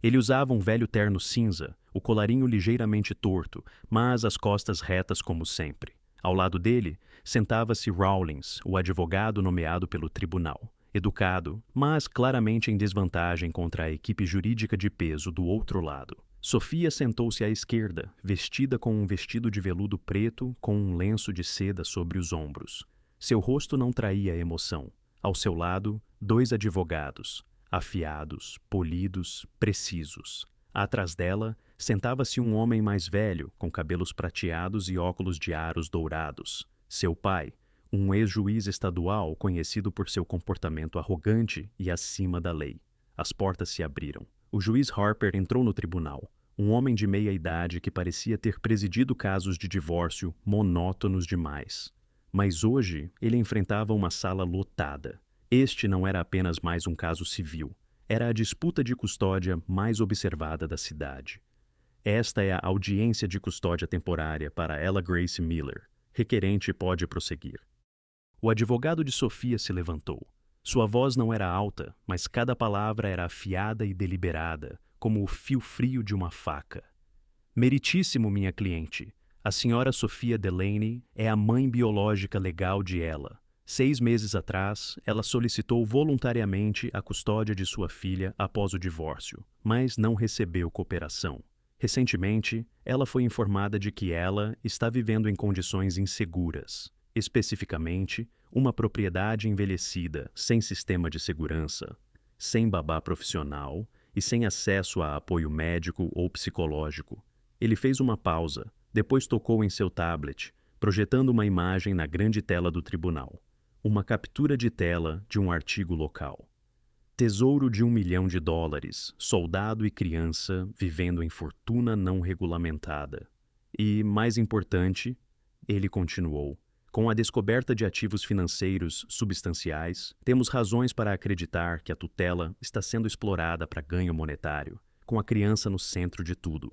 Ele usava um velho terno cinza, o colarinho ligeiramente torto, mas as costas retas como sempre. Ao lado dele, sentava-se Rawlings, o advogado nomeado pelo tribunal. Educado, mas claramente em desvantagem contra a equipe jurídica de peso do outro lado. Sophia sentou-se à esquerda, vestida com um vestido de veludo preto com um lenço de seda sobre os ombros. Seu rosto não traía emoção. Ao seu lado, 2 advogados, afiados, polidos, precisos. Atrás dela, sentava-se um homem mais velho, com cabelos prateados e óculos de aros dourados. Seu pai, um ex-juiz estadual conhecido por seu comportamento arrogante e acima da lei. As portas se abriram. O juiz Harper entrou no tribunal, um homem de meia idade que parecia ter presidido casos de divórcio monótonos demais. Mas hoje ele enfrentava uma sala lotada. Este não era apenas mais um caso civil, era a disputa de custódia mais observada da cidade. Esta é a audiência de custódia temporária para Ella Grace Miller. Requerente pode prosseguir. O advogado de Sophia se levantou. Sua voz não era alta, mas cada palavra era afiada e deliberada, como o fio frio de uma faca. Meritíssimo, minha cliente. A senhora Sophia Delaney é a mãe biológica legal de Ella. 6 meses atrás, ela solicitou voluntariamente a custódia de sua filha após o divórcio, mas não recebeu cooperação. Recentemente, ela foi informada de que ela está vivendo em condições inseguras. Especificamente, uma propriedade envelhecida, sem sistema de segurança, sem babá profissional e sem acesso a apoio médico ou psicológico. Ele fez uma pausa, depois tocou em seu tablet, projetando uma imagem na grande tela do tribunal. Uma captura de tela de um artigo local. Tesouro de $1 milhão, soldado e criança vivendo em fortuna não regulamentada. E, mais importante, ele continuou, com a descoberta de ativos financeiros substanciais, temos razões para acreditar que a tutela está sendo explorada para ganho monetário, com a criança no centro de tudo.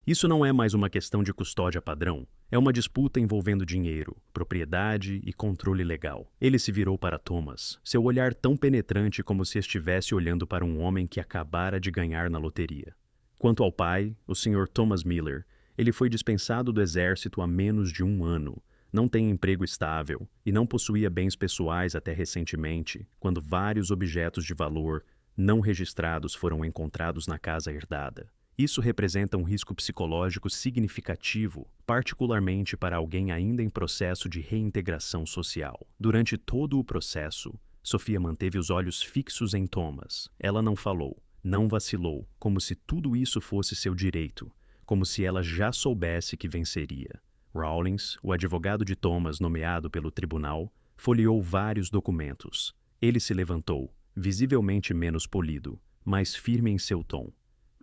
Isso não é mais uma questão de custódia padrão, é uma disputa envolvendo dinheiro, propriedade e controle legal. Ele se virou para Thomas, seu olhar tão penetrante como se estivesse olhando para um homem que acabara de ganhar na loteria. Quanto ao pai, o Sr. Thomas Miller, ele foi dispensado do exército há menos de 1 ano, não tem emprego estável e não possuía bens pessoais até recentemente, quando vários objetos de valor não registrados foram encontrados na casa herdada. Isso representa um risco psicológico significativo, particularmente para alguém ainda em processo de reintegração social. Durante todo o processo, Sophia manteve os olhos fixos em Thomas. Ela não falou, não vacilou, como se tudo isso fosse seu direito, como se ela já soubesse que venceria. Rawlings, o advogado de Thomas nomeado pelo tribunal, folheou vários documentos. Ele se levantou, visivelmente menos polido, mas firme em seu tom.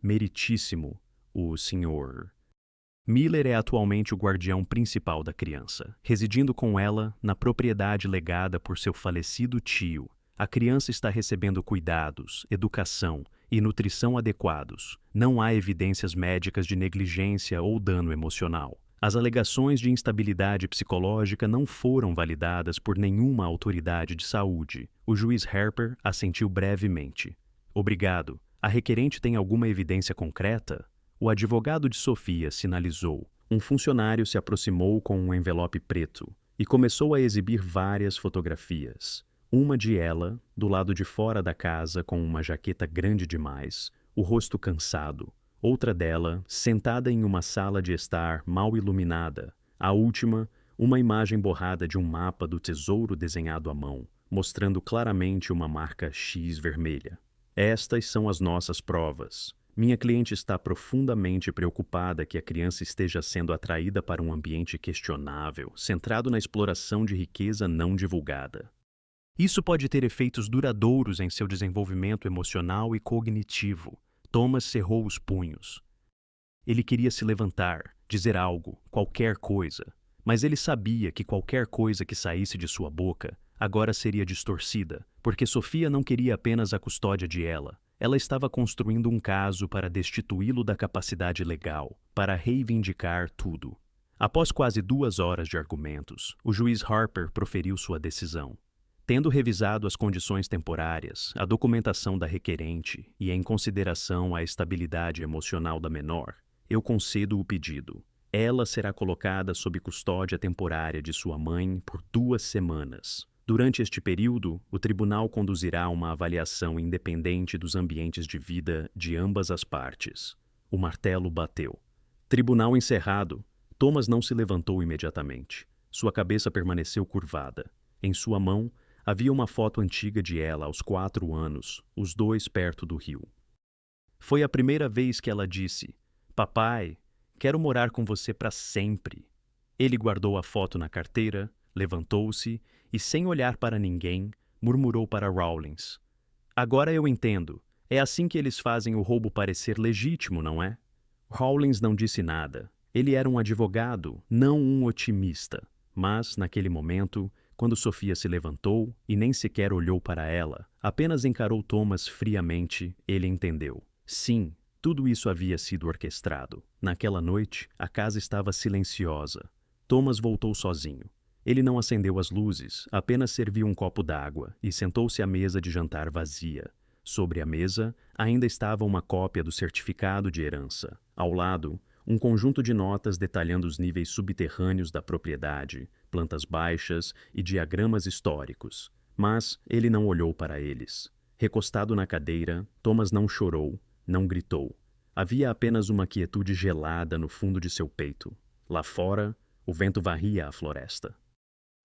Meritíssimo, o Sr. Miller é atualmente o guardião principal da criança, residindo com ela na propriedade legada por seu falecido tio. A criança está recebendo cuidados, educação e nutrição adequados. Não há evidências médicas de negligência ou dano emocional. As alegações de instabilidade psicológica não foram validadas por nenhuma autoridade de saúde. O juiz Harper assentiu brevemente. Obrigado. A requerente tem alguma evidência concreta? O advogado de Sophia sinalizou. Um funcionário se aproximou com um envelope preto e começou a exibir várias fotografias. Uma de ela, do lado de fora da casa com uma jaqueta grande demais, o rosto cansado. Outra dela, sentada em uma sala de estar mal iluminada. A última, uma imagem borrada de um mapa do tesouro desenhado à mão, mostrando claramente uma marca X vermelha. Estas são as nossas provas. Minha cliente está profundamente preocupada que a criança esteja sendo atraída para um ambiente questionável, centrado na exploração de riqueza não divulgada. Isso pode ter efeitos duradouros em seu desenvolvimento emocional e cognitivo. Thomas cerrou os punhos. Ele queria se levantar, dizer algo, qualquer coisa, mas ele sabia que qualquer coisa que saísse de sua boca agora seria distorcida, porque Sofia não queria apenas a custódia de ela. Ela estava construindo um caso para destituí-lo da capacidade legal, para reivindicar tudo. Após quase 2 horas de argumentos, o juiz Harper proferiu sua decisão. Tendo revisado as condições temporárias, a documentação da requerente e em consideração a estabilidade emocional da menor, eu concedo o pedido. Ela será colocada sob custódia temporária de sua mãe por 2 semanas. Durante este período, o tribunal conduzirá uma avaliação independente dos ambientes de vida de ambas as partes. O martelo bateu. Tribunal encerrado. Thomas não se levantou imediatamente. Sua cabeça permaneceu curvada. Em sua mão, havia uma foto antiga de ela aos 4 anos, os dois perto do rio. Foi a primeira vez que ela disse: "Papai, quero morar com você para sempre." Ele guardou a foto na carteira, levantou-se e, sem olhar para ninguém, murmurou para Rawlins: "Agora eu entendo. É assim que eles fazem o roubo parecer legítimo, não é?" Rawlins não disse nada. Ele era um advogado, não um otimista. Mas, naquele momento, quando Sofia se levantou e nem sequer olhou para ela, apenas encarou Thomas friamente, ele entendeu. Sim, tudo isso havia sido orquestrado. Naquela noite, a casa estava silenciosa. Thomas voltou sozinho. Ele não acendeu as luzes, apenas serviu um copo d'água e sentou-se à mesa de jantar vazia. Sobre a mesa, ainda estava uma cópia do certificado de herança. Ao lado, um conjunto de notas detalhando os níveis subterrâneos da propriedade, plantas baixas e diagramas históricos. Mas ele não olhou para eles. Recostado na cadeira, Thomas não chorou, não gritou. Havia apenas uma quietude gelada no fundo de seu peito. Lá fora, o vento varria a floresta.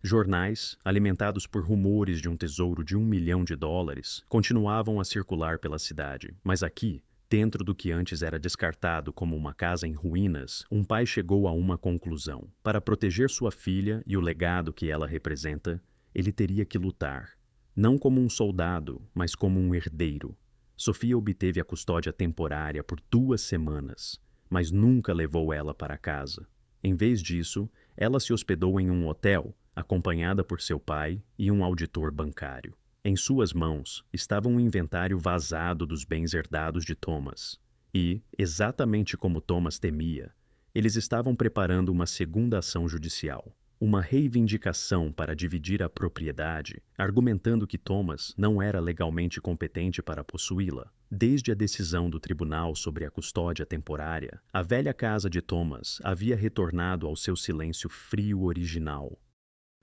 Jornais, alimentados por rumores de um tesouro de $1 milhão, continuavam a circular pela cidade, mas aqui, dentro do que antes era descartado como uma casa em ruínas, um pai chegou a uma conclusão. Para proteger sua filha e o legado que ela representa, ele teria que lutar. Não como um soldado, mas como um herdeiro. Sofia obteve a custódia temporária por 2 semanas, mas nunca levou ela para casa. Em vez disso, ela se hospedou em um hotel, acompanhada por seu pai e um auditor bancário. Em suas mãos estava um inventário vazado dos bens herdados de Thomas. E, exatamente como Thomas temia, eles estavam preparando uma segunda ação judicial, uma reivindicação para dividir a propriedade, argumentando que Thomas não era legalmente competente para possuí-la. Desde a decisão do tribunal sobre a custódia temporária, a velha casa de Thomas havia retornado ao seu silêncio frio original.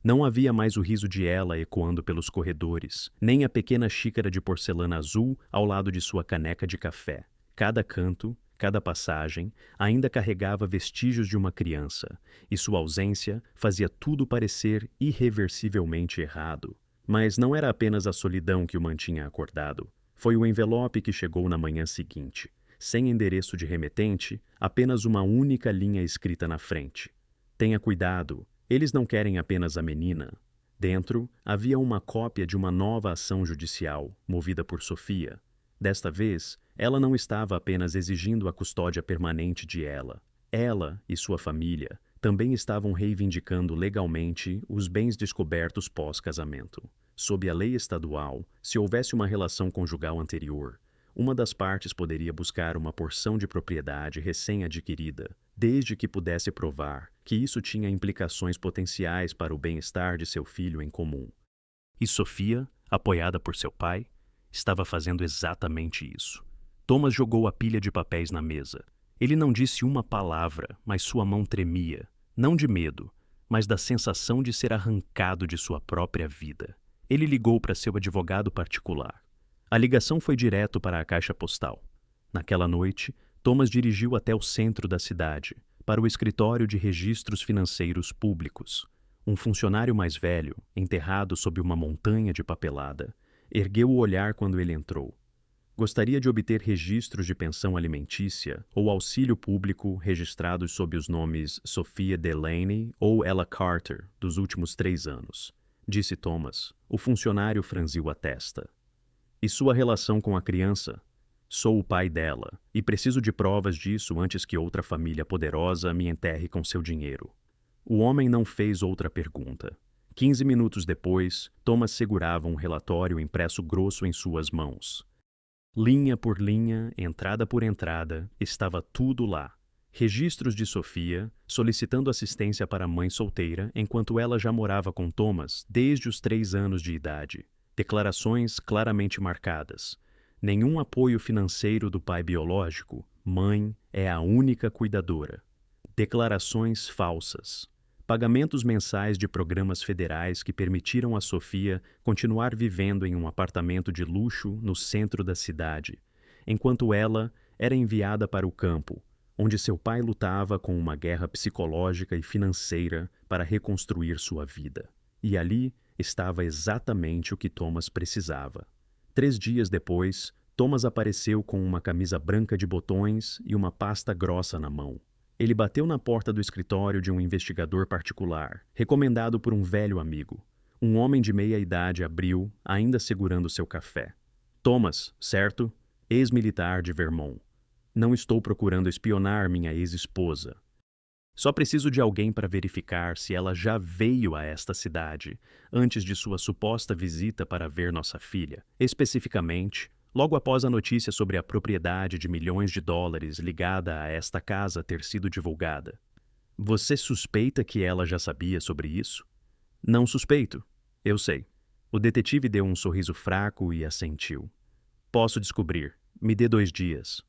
Não havia mais o riso de ela ecoando pelos corredores, nem a pequena xícara de porcelana azul ao lado de sua caneca de café. Cada canto, cada passagem, ainda carregava vestígios de uma criança, e sua ausência fazia tudo parecer irreversivelmente errado. Mas não era apenas a solidão que o mantinha acordado. Foi o envelope que chegou na manhã seguinte, sem endereço de remetente, apenas uma única linha escrita na frente. "Tenha cuidado. Eles não querem apenas a menina." Dentro, havia uma cópia de uma nova ação judicial, movida por Sofia. Desta vez, ela não estava apenas exigindo a custódia permanente de ela. Ela e sua família também estavam reivindicando legalmente os bens descobertos pós-casamento. Sob a lei estadual, se houvesse uma relação conjugal anterior, uma das partes poderia buscar uma porção de propriedade recém-adquirida, desde que pudesse provar que isso tinha implicações potenciais para o bem-estar de seu filho em comum. E Sofia, apoiada por seu pai, estava fazendo exatamente isso. Thomas jogou a pilha de papéis na mesa. Ele não disse uma palavra, mas sua mão tremia, não de medo, mas da sensação de ser arrancado de sua própria vida. Ele ligou para seu advogado particular. A ligação foi direto para a caixa postal. Naquela noite, Thomas dirigiu até o centro da cidade, para o escritório de registros financeiros públicos. Um funcionário mais velho, enterrado sob uma montanha de papelada, ergueu o olhar quando ele entrou. Gostaria de obter registros de pensão alimentícia ou auxílio público registrados sob os nomes Sophia Delaney ou Ella Carter dos últimos 3 anos, disse Thomas. O funcionário franziu a testa. E sua relação com a criança? Sou o pai dela, e preciso de provas disso antes que outra família poderosa me enterre com seu dinheiro. O homem não fez outra pergunta. 15 minutos depois, Thomas segurava um relatório impresso grosso em suas mãos. Linha por linha, entrada por entrada, estava tudo lá. Registros de Sophia, solicitando assistência para a mãe solteira enquanto ela já morava com Thomas desde os 3 anos de idade. Declarações claramente marcadas. Nenhum apoio financeiro do pai biológico, mãe é a única cuidadora. Declarações falsas. Pagamentos mensais de programas federais que permitiram a Sophia continuar vivendo em um apartamento de luxo no centro da cidade, enquanto ela era enviada para o campo, onde seu pai lutava com uma guerra psicológica e financeira para reconstruir sua vida. E ali estava exatamente o que Thomas precisava. 3 dias depois, Thomas apareceu com uma camisa branca de botões e uma pasta grossa na mão. Ele bateu na porta do escritório de um investigador particular, recomendado por um velho amigo. Um homem de meia idade abriu, ainda segurando seu café. Thomas, certo? Ex-militar de Vermont. Não estou procurando espionar minha ex-esposa. Só preciso de alguém para verificar se ela já veio a esta cidade antes de sua suposta visita para ver nossa filha. Especificamente, logo após a notícia sobre a propriedade de milhões de dólares ligada a esta casa ter sido divulgada. Você suspeita que ela já sabia sobre isso? Não suspeito. Eu sei. O detetive deu um sorriso fraco e assentiu. Posso descobrir. Me dê 2 dias.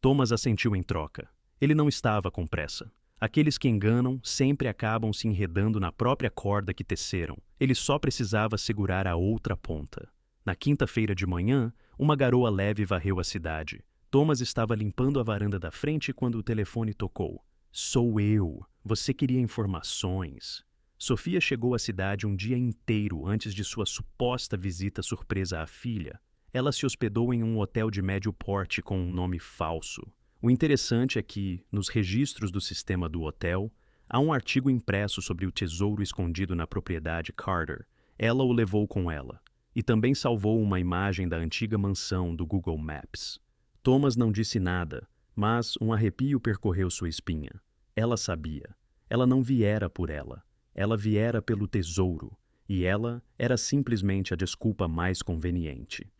Thomas assentiu em troca. Ele não estava com pressa. Aqueles que enganam sempre acabam se enredando na própria corda que teceram. Ele só precisava segurar a outra ponta. Na quinta-feira de manhã, uma garoa leve varreu a cidade. Thomas estava limpando a varanda da frente quando o telefone tocou. Sou eu. Você queria informações. Sophia chegou à cidade um dia inteiro antes de sua suposta visita surpresa à filha. Ela se hospedou em um hotel de médio porte com um nome falso. O interessante é que, nos registros do sistema do hotel, há um artigo impresso sobre o tesouro escondido na propriedade Carter. Ela o levou com ela. E também salvou uma imagem da antiga mansão do Google Maps. Thomas não disse nada, mas um arrepio percorreu sua espinha. Ela sabia. Ela não viera por ela. Ela viera pelo tesouro, e ela era simplesmente a desculpa mais conveniente.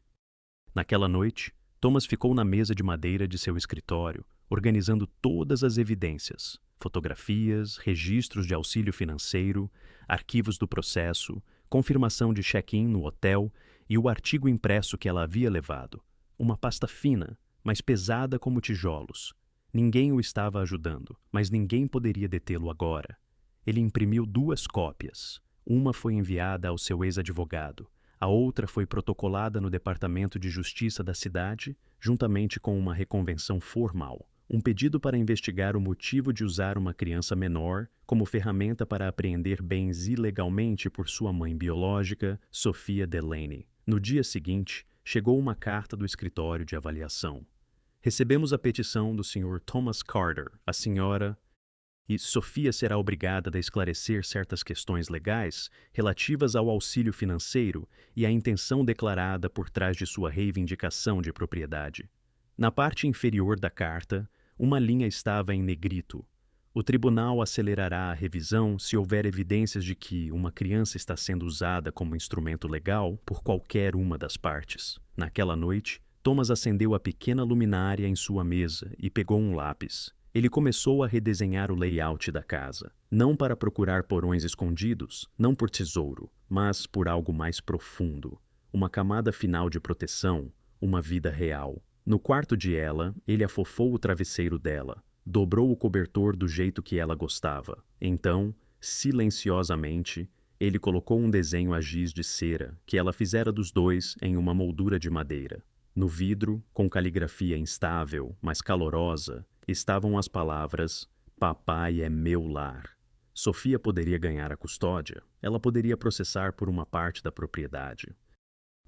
Naquela noite, Thomas ficou na mesa de madeira de seu escritório, organizando todas as evidências, fotografias, registros de auxílio financeiro, arquivos do processo, confirmação de check-in no hotel e o artigo impresso que ela havia levado. Uma pasta fina, mas pesada como tijolos. Ninguém o estava ajudando, mas ninguém poderia detê-lo agora. Ele imprimiu 2 cópias. Uma foi enviada ao seu ex-advogado. A outra foi protocolada no Departamento de Justiça da cidade, juntamente com uma reconvenção formal. Um pedido para investigar o motivo de usar uma criança menor como ferramenta para apreender bens ilegalmente por sua mãe biológica, Sophia Delaney. No dia seguinte, chegou uma carta do escritório de avaliação. Recebemos a petição do Sr. Thomas Carter, a senhora... E Sophia será obrigada a esclarecer certas questões legais relativas ao auxílio financeiro e à intenção declarada por trás de sua reivindicação de propriedade. Na parte inferior da carta, uma linha estava em negrito. O tribunal acelerará a revisão se houver evidências de que uma criança está sendo usada como instrumento legal por qualquer uma das partes. Naquela noite, Thomas acendeu a pequena luminária em sua mesa e pegou um lápis. Ele começou a redesenhar o layout da casa, não para procurar porões escondidos, não por tesouro, mas por algo mais profundo, uma camada final de proteção, uma vida real. No quarto de ela, ele afofou o travesseiro dela, dobrou o cobertor do jeito que ela gostava. Então, silenciosamente, Ele colocou um desenho a giz de cera que ela fizera dos dois em uma moldura de madeira. No vidro, com caligrafia instável, mas calorosa, estavam as palavras: Papai é meu lar. Sofia poderia ganhar a custódia, ela poderia processar por uma parte da propriedade.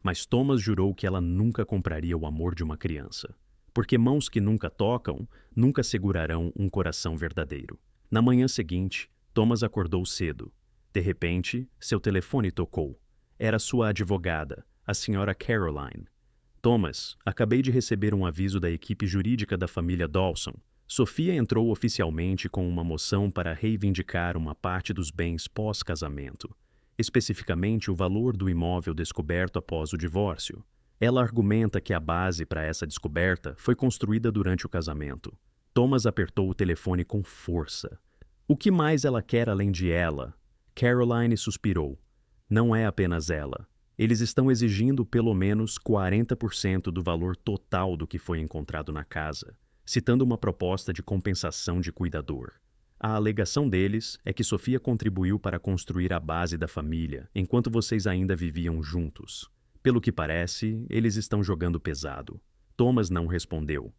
Mas Thomas jurou que ela nunca compraria o amor de uma criança, porque mãos que nunca tocam, nunca segurarão um coração verdadeiro. Na manhã seguinte, Thomas acordou cedo. De repente, seu telefone tocou. Era sua advogada, a senhora Caroline. Thomas, acabei de receber um aviso da equipe jurídica da família Dawson. Sofia entrou oficialmente com uma moção para reivindicar uma parte dos bens pós-casamento, especificamente o valor do imóvel descoberto após o divórcio. Ela argumenta que a base para essa descoberta foi construída durante o casamento. Thomas apertou o telefone com força. O que mais ela quer além de ela? Caroline suspirou. Não é apenas ela. Eles estão exigindo pelo menos 40% do valor total do que foi encontrado na casa, citando uma proposta de compensação de cuidador. A alegação deles é que Sofia contribuiu para construir a base da família enquanto vocês ainda viviam juntos. Pelo que parece, eles estão jogando pesado. Thomas não respondeu.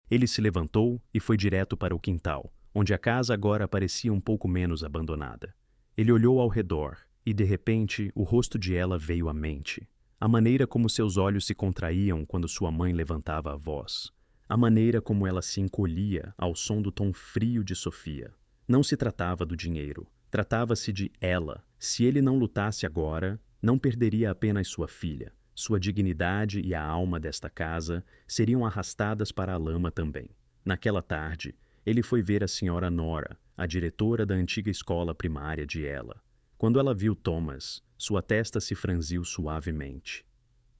Ele se levantou e foi direto para o quintal, onde a casa agora parecia um pouco menos abandonada. Ele olhou ao redor e, de repente, o rosto de ela veio à mente. A maneira como seus olhos se contraíam quando sua mãe levantava a voz. A maneira como ela se encolhia ao som do tom frio de Sofia. Não se tratava do dinheiro. Tratava-se de ela. Se ele não lutasse agora, não perderia apenas sua filha. Sua dignidade e a alma desta casa seriam arrastadas para a lama também. Naquela tarde, ele foi ver a senhora Nora, a diretora da antiga escola primária de Ela. Quando ela viu Thomas, sua testa se franziu suavemente.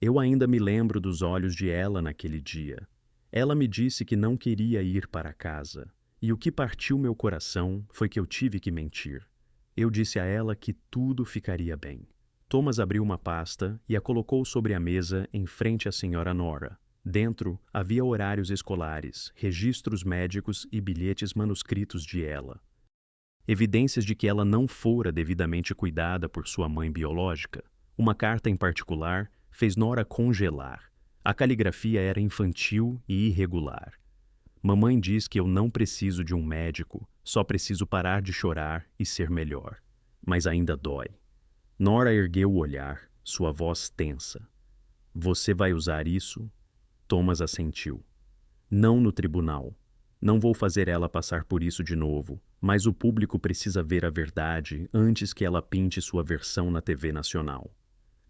Eu ainda me lembro dos olhos de Ela naquele dia. Ela me disse que não queria ir para casa, e o que partiu meu coração foi que eu tive que mentir. Eu disse a ela que tudo ficaria bem. Thomas abriu uma pasta e a colocou sobre a mesa em frente à senhora Nora. Dentro havia horários escolares, registros médicos e bilhetes manuscritos de ela. Evidências de que ela não fora devidamente cuidada por sua mãe biológica. Uma carta em particular fez Nora congelar. A caligrafia era infantil e irregular. Mamãe diz que eu não preciso de um médico, só preciso parar de chorar e ser melhor. Mas ainda dói. Nora ergueu o olhar, sua voz tensa. Você vai usar isso? Thomas assentiu. Não no tribunal. Não vou fazer ela passar por isso de novo, mas o público precisa ver a verdade antes que ela pinte sua versão na TV nacional.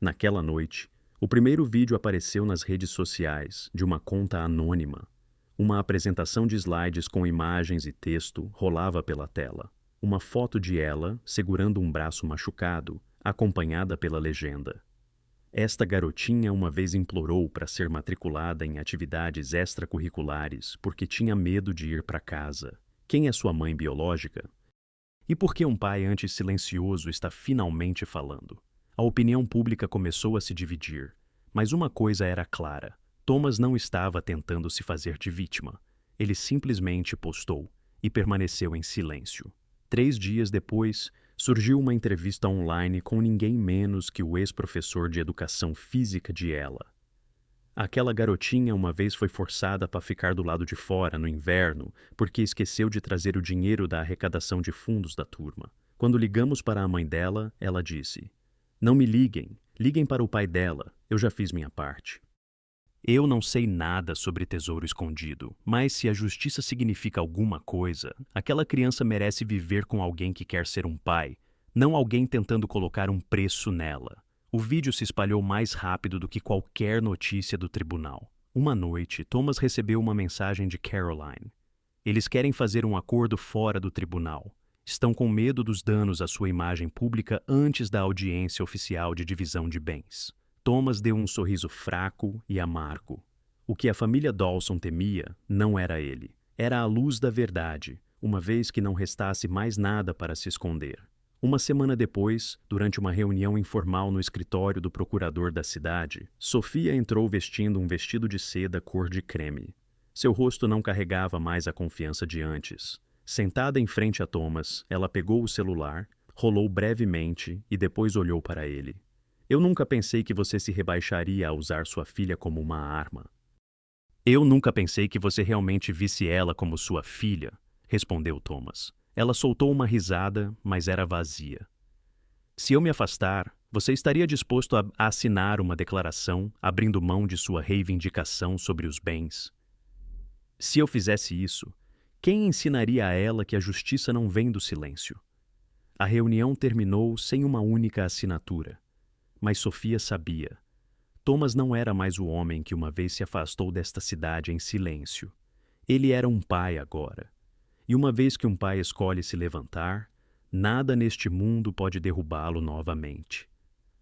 Naquela noite, o primeiro vídeo apareceu nas redes sociais de uma conta anônima. Uma apresentação de slides com imagens e texto rolava pela tela. Uma foto de ela segurando um braço machucado, acompanhada pela legenda. Esta garotinha uma vez implorou para ser matriculada em atividades extracurriculares porque tinha medo de ir para casa. Quem é sua mãe biológica? E por que um pai antes silencioso está finalmente falando? A opinião pública começou a se dividir, mas uma coisa era clara. Thomas não estava tentando se fazer de vítima. Ele simplesmente postou e permaneceu em silêncio. 3 dias depois, surgiu uma entrevista online com ninguém menos que o ex-professor de educação física de Ela. Aquela garotinha uma vez foi forçada para ficar do lado de fora no inverno porque esqueceu de trazer o dinheiro da arrecadação de fundos da turma. Quando ligamos para a mãe dela, ela disse: "Não me liguem, liguem para o pai dela, eu já fiz minha parte." Eu não sei nada sobre tesouro escondido, mas se a justiça significa alguma coisa, aquela criança merece viver com alguém que quer ser um pai, não alguém tentando colocar um preço nela. O vídeo se espalhou mais rápido do que qualquer notícia do tribunal. Uma noite, Thomas recebeu uma mensagem de Caroline. Eles querem fazer um acordo fora do tribunal. Estão com medo dos danos à sua imagem pública antes da audiência oficial de divisão de bens. Thomas deu um sorriso fraco e amargo. O que a família Dawson temia não era ele. Era a luz da verdade, uma vez que não restasse mais nada para se esconder. Uma semana depois, durante uma reunião informal no escritório do procurador da cidade, Sofia entrou vestindo um vestido de seda cor de creme. Seu rosto não carregava mais a confiança de antes. Sentada em frente a Thomas, ela pegou o celular, rolou brevemente e depois olhou para ele. Eu nunca pensei que você se rebaixaria a usar sua filha como uma arma. Eu nunca pensei que você realmente visse ela como sua filha, respondeu Thomas. Ela soltou uma risada, mas era vazia. Se eu me afastar, você estaria disposto a assinar uma declaração abrindo mão de sua reivindicação sobre os bens? Se eu fizesse isso, quem ensinaria a ela que a justiça não vem do silêncio? A reunião terminou sem uma única assinatura, mas Sofia sabia. Thomas não era mais o homem que uma vez se afastou desta cidade em silêncio. Ele era um pai agora. E uma vez que um pai escolhe se levantar, nada neste mundo pode derrubá-lo novamente.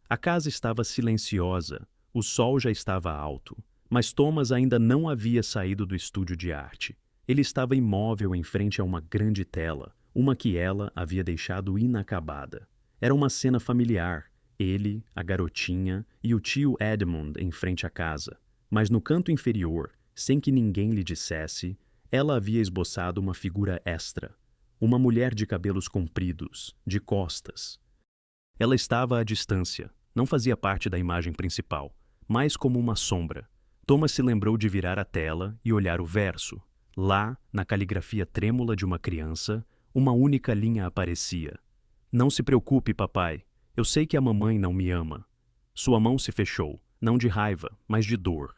A casa estava silenciosa, o sol já estava alto, mas Thomas ainda não havia saído do estúdio de arte. Ele estava imóvel em frente a uma grande tela, uma que ela havia deixado inacabada. Era uma cena familiar, ele, a garotinha e o tio Edmund em frente à casa. Mas no canto inferior, sem que ninguém lhe dissesse, ela havia esboçado uma figura extra. Uma mulher de cabelos compridos, de costas. Ela estava à distância, não fazia parte da imagem principal, mais como uma sombra. Thomas se lembrou de virar a tela e olhar o verso. Lá, na caligrafia trêmula de uma criança, uma única linha aparecia. Não se preocupe, papai. Eu sei que a mamãe não me ama. Sua mão se fechou, não de raiva, mas de dor.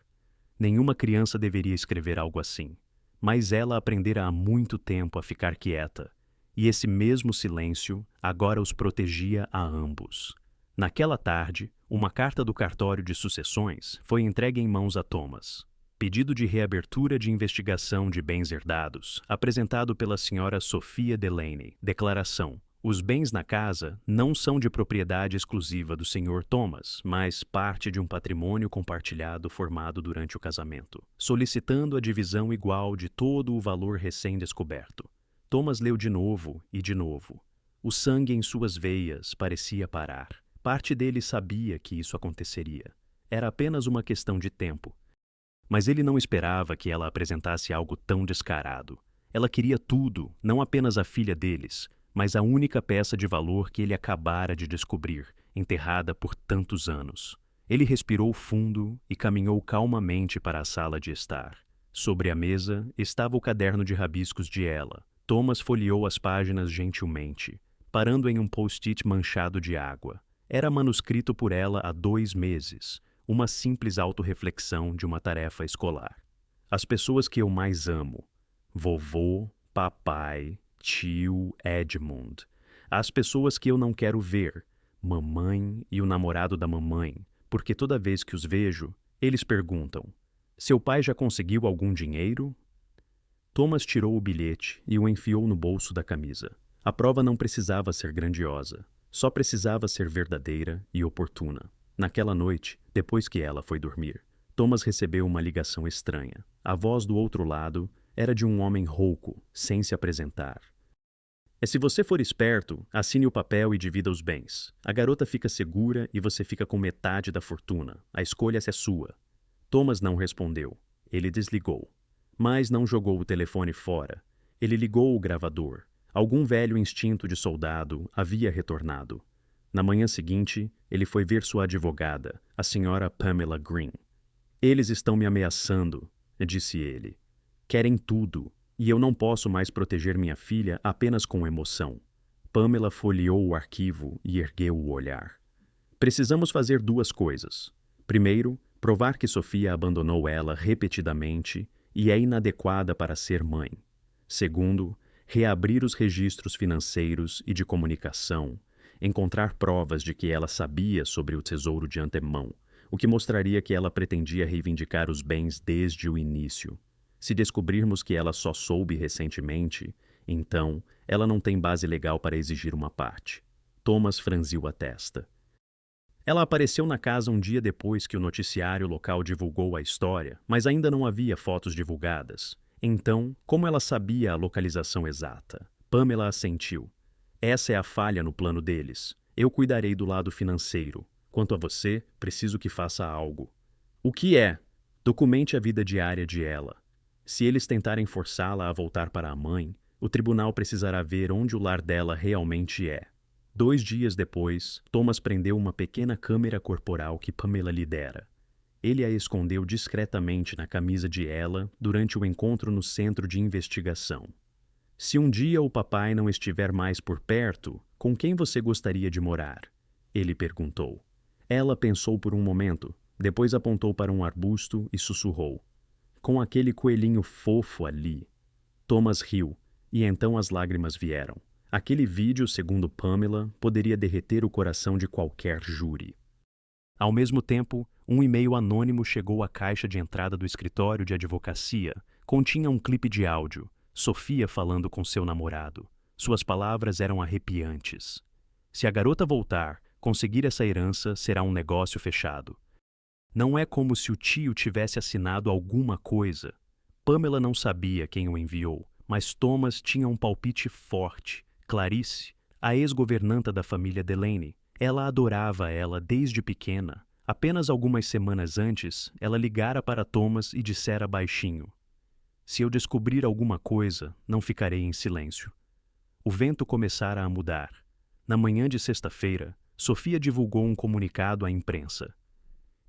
Nenhuma criança deveria escrever algo assim. Mas ela aprendera há muito tempo a ficar quieta, e esse mesmo silêncio agora os protegia a ambos. Naquela tarde, uma carta do cartório de sucessões foi entregue em mãos a Thomas. Pedido de reabertura de investigação de bens herdados, apresentado pela senhora Sophia Delaney. Declaração: os bens na casa não são de propriedade exclusiva do Sr. Thomas, mas parte de um patrimônio compartilhado formado durante o casamento, solicitando a divisão igual de todo o valor recém-descoberto. Thomas leu de novo e de novo. O sangue em suas veias parecia parar. Parte dele sabia que isso aconteceria. Era apenas uma questão de tempo. Mas ele não esperava que ela apresentasse algo tão descarado. Ela queria tudo, não apenas a filha deles, mas a única peça de valor que ele acabara de descobrir, enterrada por tantos anos. Ele respirou fundo e caminhou calmamente para a sala de estar. Sobre a mesa estava o caderno de rabiscos de ela. Thomas folheou as páginas gentilmente, parando em um post-it manchado de água. Era manuscrito por ela há 2 meses, uma simples autorreflexão de uma tarefa escolar. As pessoas que eu mais amo: vovô, papai, tio Edmund. As pessoas que eu não quero ver: mamãe e o namorado da mamãe, porque toda vez que os vejo, eles perguntam: seu pai já conseguiu algum dinheiro? Thomas tirou o bilhete e o enfiou no bolso da camisa. A prova não precisava ser grandiosa, só precisava ser verdadeira e oportuna. Naquela noite, depois que ela foi dormir, Thomas recebeu uma ligação estranha. A voz do outro lado era de um homem rouco, sem se apresentar. Se você for esperto, assine o papel e divida os bens. A garota fica segura e você fica com metade da fortuna. A escolha é sua. Thomas não respondeu. Ele desligou. Mas não jogou o telefone fora. Ele ligou o gravador. Algum velho instinto de soldado havia retornado. Na manhã seguinte, ele foi ver sua advogada, a senhora Pamela Green. Eles estão me ameaçando, disse ele. Querem tudo, e eu não posso mais proteger minha filha apenas com emoção. Pamela folheou o arquivo e ergueu o olhar. Precisamos fazer 2 coisas. Primeiro, provar que Sofia abandonou ela repetidamente e é inadequada para ser mãe. Segundo, reabrir os registros financeiros e de comunicação, encontrar provas de que ela sabia sobre o tesouro de antemão, o que mostraria que ela pretendia reivindicar os bens desde o início. Se descobrirmos que ela só soube recentemente, então ela não tem base legal para exigir uma parte. Thomas franziu a testa. Ela apareceu na casa um dia depois que o noticiário local divulgou a história, mas ainda não havia fotos divulgadas. Então, como ela sabia a localização exata? Pamela assentiu. Essa é a falha no plano deles. Eu cuidarei do lado financeiro. Quanto a você, preciso que faça algo. O que é? Documente a vida diária de ela. Se eles tentarem forçá-la a voltar para a mãe, o tribunal precisará ver onde o lar dela realmente é. 2 dias depois, Thomas prendeu uma pequena câmera corporal que Pamela lhe dera. Ele a escondeu discretamente na camisa de Ella durante o encontro no centro de investigação. Se um dia o papai não estiver mais por perto, com quem você gostaria de morar? Ele perguntou. Ela pensou por um momento, depois apontou para um arbusto e sussurrou. Com aquele coelhinho fofo ali. Thomas riu, e então as lágrimas vieram. Aquele vídeo, segundo Pamela, poderia derreter o coração de qualquer júri. Ao mesmo tempo, um e-mail anônimo chegou à caixa de entrada do escritório de advocacia. Continha um clipe de áudio, Sofia falando com seu namorado. Suas palavras eram arrepiantes. Se a garota voltar, conseguir essa herança será um negócio fechado. Não é como se o tio tivesse assinado alguma coisa. Pamela não sabia quem o enviou, mas Thomas tinha um palpite forte. Clarice, a ex-governanta da família Delaney. Ela adorava ela desde pequena. Apenas algumas semanas antes, ela ligara para Thomas e dissera baixinho: se eu descobrir alguma coisa, não ficarei em silêncio. O vento começara a mudar. Na manhã de sexta-feira, Sofia divulgou um comunicado à imprensa.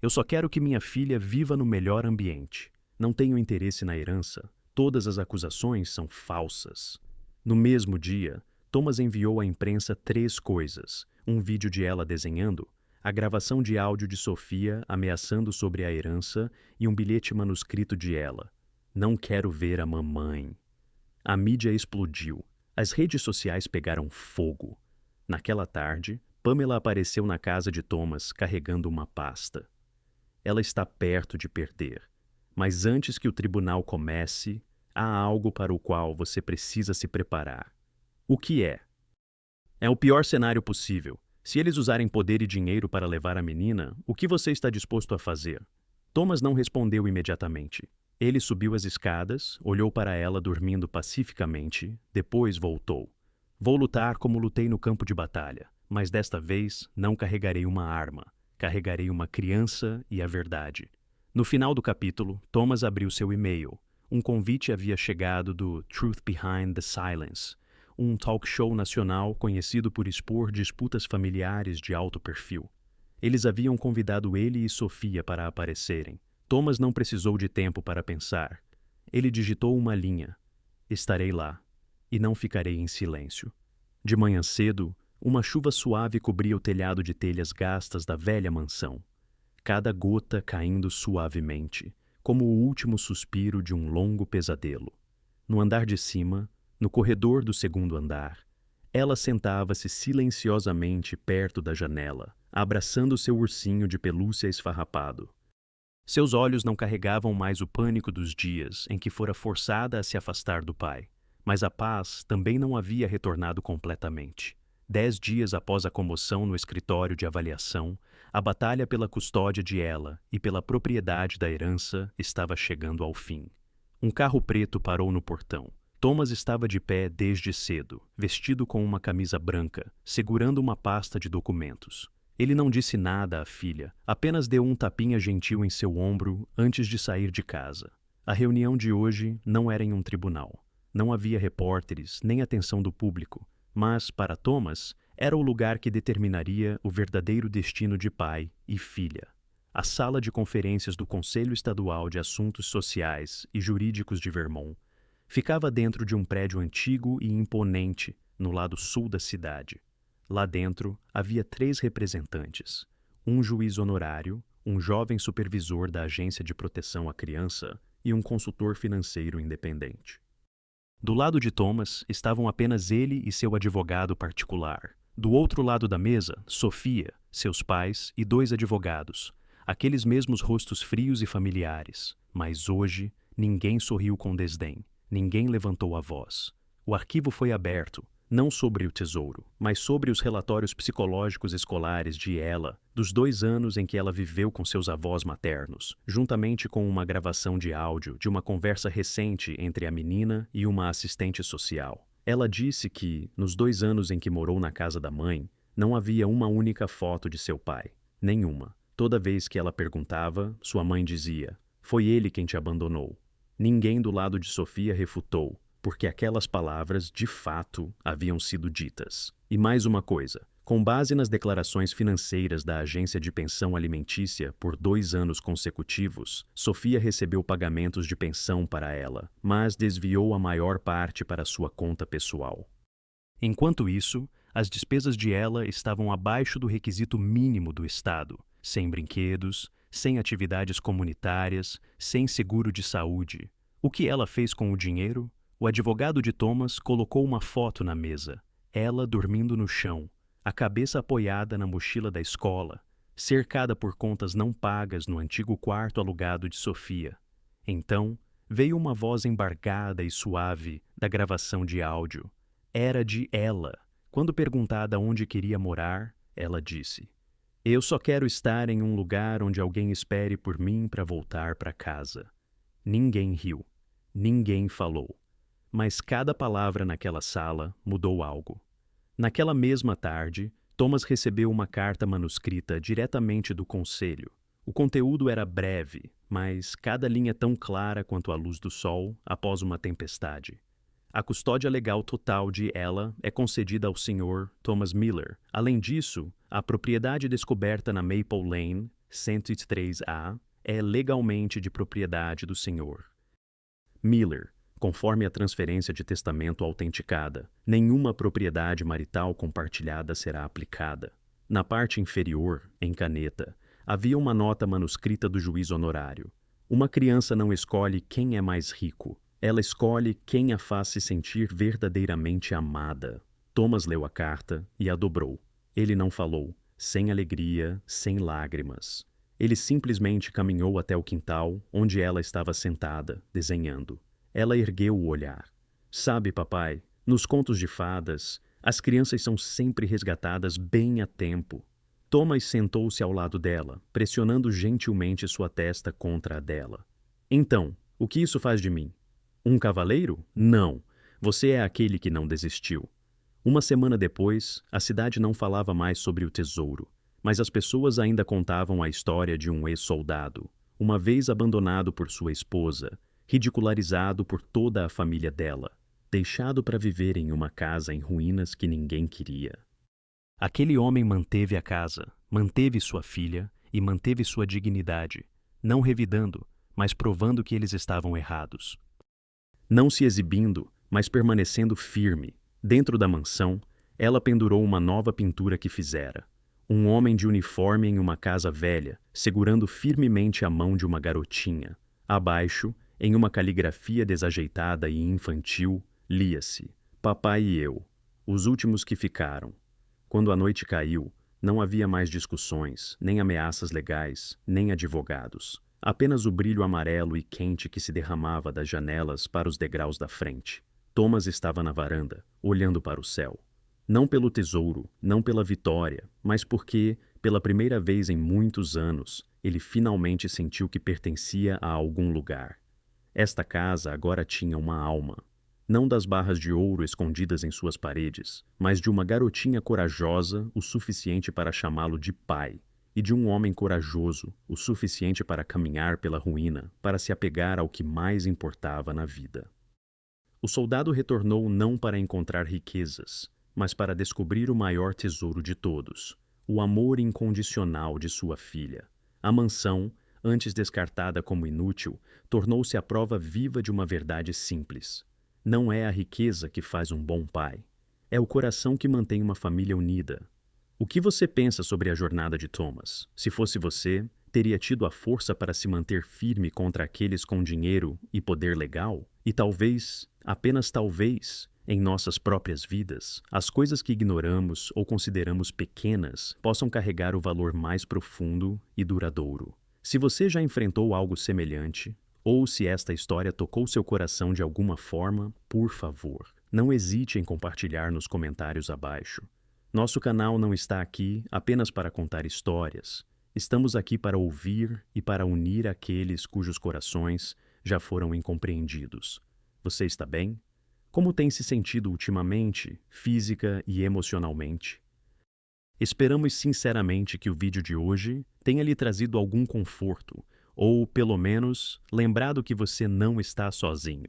Eu só quero que minha filha viva no melhor ambiente. Não tenho interesse na herança. Todas as acusações são falsas. No mesmo dia, Thomas enviou à imprensa 3 coisas: um vídeo de ela desenhando, a gravação de áudio de Sofia ameaçando sobre a herança e um bilhete manuscrito de ela. Não quero ver a mamãe. A mídia explodiu. As redes sociais pegaram fogo. Naquela tarde, Pamela apareceu na casa de Thomas carregando uma pasta. Ela está perto de perder. Mas antes que o tribunal comece, há algo para o qual você precisa se preparar. O que é? É o pior cenário possível. Se eles usarem poder e dinheiro para levar a menina, o que você está disposto a fazer? Thomas não respondeu imediatamente. Ele subiu as escadas, olhou para ela dormindo pacificamente, depois voltou. Vou lutar como lutei no campo de batalha, mas desta vez não carregarei uma arma. Carregarei uma criança e a verdade. No final do capítulo, Thomas abriu seu e-mail. Um convite havia chegado do Truth Behind the Silence, um talk show nacional conhecido por expor disputas familiares de alto perfil. Eles haviam convidado ele e Sofia para aparecerem. Thomas não precisou de tempo para pensar. Ele digitou uma linha. Estarei lá, e não ficarei em silêncio. De manhã cedo, uma chuva suave cobria o telhado de telhas gastas da velha mansão. Cada gota caindo suavemente, como o último suspiro de um longo pesadelo. No andar de cima, no corredor do segundo andar, ela sentava-se silenciosamente perto da janela, abraçando seu ursinho de pelúcia esfarrapado. Seus olhos não carregavam mais o pânico dos dias em que fora forçada a se afastar do pai, mas a paz também não havia retornado completamente. 10 dias após a comoção no escritório de avaliação, a batalha pela custódia de ela e pela propriedade da herança estava chegando ao fim. Um carro preto parou no portão. Thomas estava de pé desde cedo, vestido com uma camisa branca, segurando uma pasta de documentos. Ele não disse nada à filha, apenas deu um tapinha gentil em seu ombro antes de sair de casa. A reunião de hoje não era em um tribunal. Não havia repórteres nem atenção do público, mas, para Thomas, era o lugar que determinaria o verdadeiro destino de pai e filha. A sala de conferências do Conselho Estadual de Assuntos Sociais e Jurídicos de Vermont ficava dentro de um prédio antigo e imponente no lado sul da cidade. Lá dentro havia 3 representantes, um juiz honorário, um jovem supervisor da Agência de Proteção à Criança e um consultor financeiro independente. Do lado de Thomas estavam apenas ele e seu advogado particular. Do outro lado da mesa, Sofia, seus pais e 2 advogados, aqueles mesmos rostos frios e familiares. Mas hoje, ninguém sorriu com desdém, ninguém levantou a voz. O arquivo foi aberto, não sobre o tesouro, mas sobre os relatórios psicológicos escolares de ela, dos 2 anos em que ela viveu com seus avós maternos, juntamente com uma gravação de áudio de uma conversa recente entre a menina e uma assistente social. Ela disse que, nos 2 anos em que morou na casa da mãe, não havia uma única foto de seu pai. Nenhuma. Toda vez que ela perguntava, sua mãe dizia: "Foi ele quem te abandonou." Ninguém do lado de Sofia refutou, porque aquelas palavras, de fato, haviam sido ditas. E mais uma coisa, Com base nas declarações financeiras da agência de pensão alimentícia por 2 anos consecutivos, Sofia recebeu pagamentos de pensão para ela, mas desviou a maior parte para sua conta pessoal. Enquanto isso, as despesas de ela estavam abaixo do requisito mínimo do Estado, sem brinquedos, sem atividades comunitárias, sem seguro de saúde. O que ela fez com o dinheiro? O advogado de Thomas colocou uma foto na mesa, ela dormindo no chão, a cabeça apoiada na mochila da escola, cercada por contas não pagas no antigo quarto alugado de Sofia. Então, veio uma voz embargada e suave da gravação de áudio. Era de ela. Quando perguntada onde queria morar, ela disse: "Eu só quero estar em um lugar onde alguém espere por mim para voltar para casa." Ninguém riu. Ninguém falou. Mas cada palavra naquela sala mudou algo. Naquela mesma tarde, Thomas recebeu uma carta manuscrita diretamente do conselho. O conteúdo era breve, mas cada linha tão clara quanto a luz do sol após uma tempestade. A custódia legal total de ela é concedida ao Sr. Thomas Miller. Além disso, a propriedade descoberta na Maple Lane, 103A, é legalmente de propriedade do Sr. Miller. Conforme a transferência de testamento autenticada, nenhuma propriedade marital compartilhada será aplicada. Na parte inferior, em caneta, havia uma nota manuscrita do juiz honorário. Uma criança não escolhe quem é mais rico. Ela escolhe quem a faz se sentir verdadeiramente amada. Thomas leu a carta e a dobrou. Ele não falou, sem alegria, sem lágrimas. Ele simplesmente caminhou até o quintal, onde ela estava sentada, desenhando. Ela ergueu o olhar. "Sabe, papai, nos contos de fadas, as crianças são sempre resgatadas bem a tempo." Thomas sentou-se ao lado dela, pressionando gentilmente sua testa contra a dela. "Então, o que isso faz de mim? Um cavaleiro? Não. Você é aquele que não desistiu." Uma semana depois, a cidade não falava mais sobre o tesouro, mas as pessoas ainda contavam a história de um ex-soldado, uma vez abandonado por sua esposa, ridicularizado por toda a família dela, deixado para viver em uma casa em ruínas que ninguém queria. Aquele homem manteve a casa, manteve sua filha e manteve sua dignidade, não revidando, mas provando que eles estavam errados. Não se exibindo, mas permanecendo firme. Dentro da mansão, ela pendurou uma nova pintura que fizera. Um homem de uniforme em uma casa velha, segurando firmemente a mão de uma garotinha. Abaixo, em uma caligrafia desajeitada e infantil, lia-se: "Papai e eu, os últimos que ficaram." Quando a noite caiu, não havia mais discussões, nem ameaças legais, nem advogados. Apenas o brilho amarelo e quente que se derramava das janelas para os degraus da frente. Thomas estava na varanda, olhando para o céu. Não pelo tesouro, não pela vitória, mas porque, pela primeira vez em muitos anos, ele finalmente sentiu que pertencia a algum lugar. Esta casa agora tinha uma alma. Não das barras de ouro escondidas em suas paredes, mas de uma garotinha corajosa o suficiente para chamá-lo de pai, e de um homem corajoso o suficiente para caminhar pela ruína, para se apegar ao que mais importava na vida. O soldado retornou não para encontrar riquezas, mas para descobrir o maior tesouro de todos, o amor incondicional de sua filha. A mansão, antes descartada como inútil, tornou-se a prova viva de uma verdade simples. Não é a riqueza que faz um bom pai. É o coração que mantém uma família unida. O que você pensa sobre a jornada de Thomas? Se fosse você, teria tido a força para se manter firme contra aqueles com dinheiro e poder legal? E talvez, apenas talvez, em nossas próprias vidas, as coisas que ignoramos ou consideramos pequenas possam carregar o valor mais profundo e duradouro. Se você já enfrentou algo semelhante, ou se esta história tocou seu coração de alguma forma, por favor, não hesite em compartilhar nos comentários abaixo. Nosso canal não está aqui apenas para contar histórias. Estamos aqui para ouvir e para unir aqueles cujos corações já foram incompreendidos. Você está bem? Como tem se sentido ultimamente, física e emocionalmente? Esperamos sinceramente que o vídeo de hoje tenha lhe trazido algum conforto, ou, pelo menos, lembrado que você não está sozinho.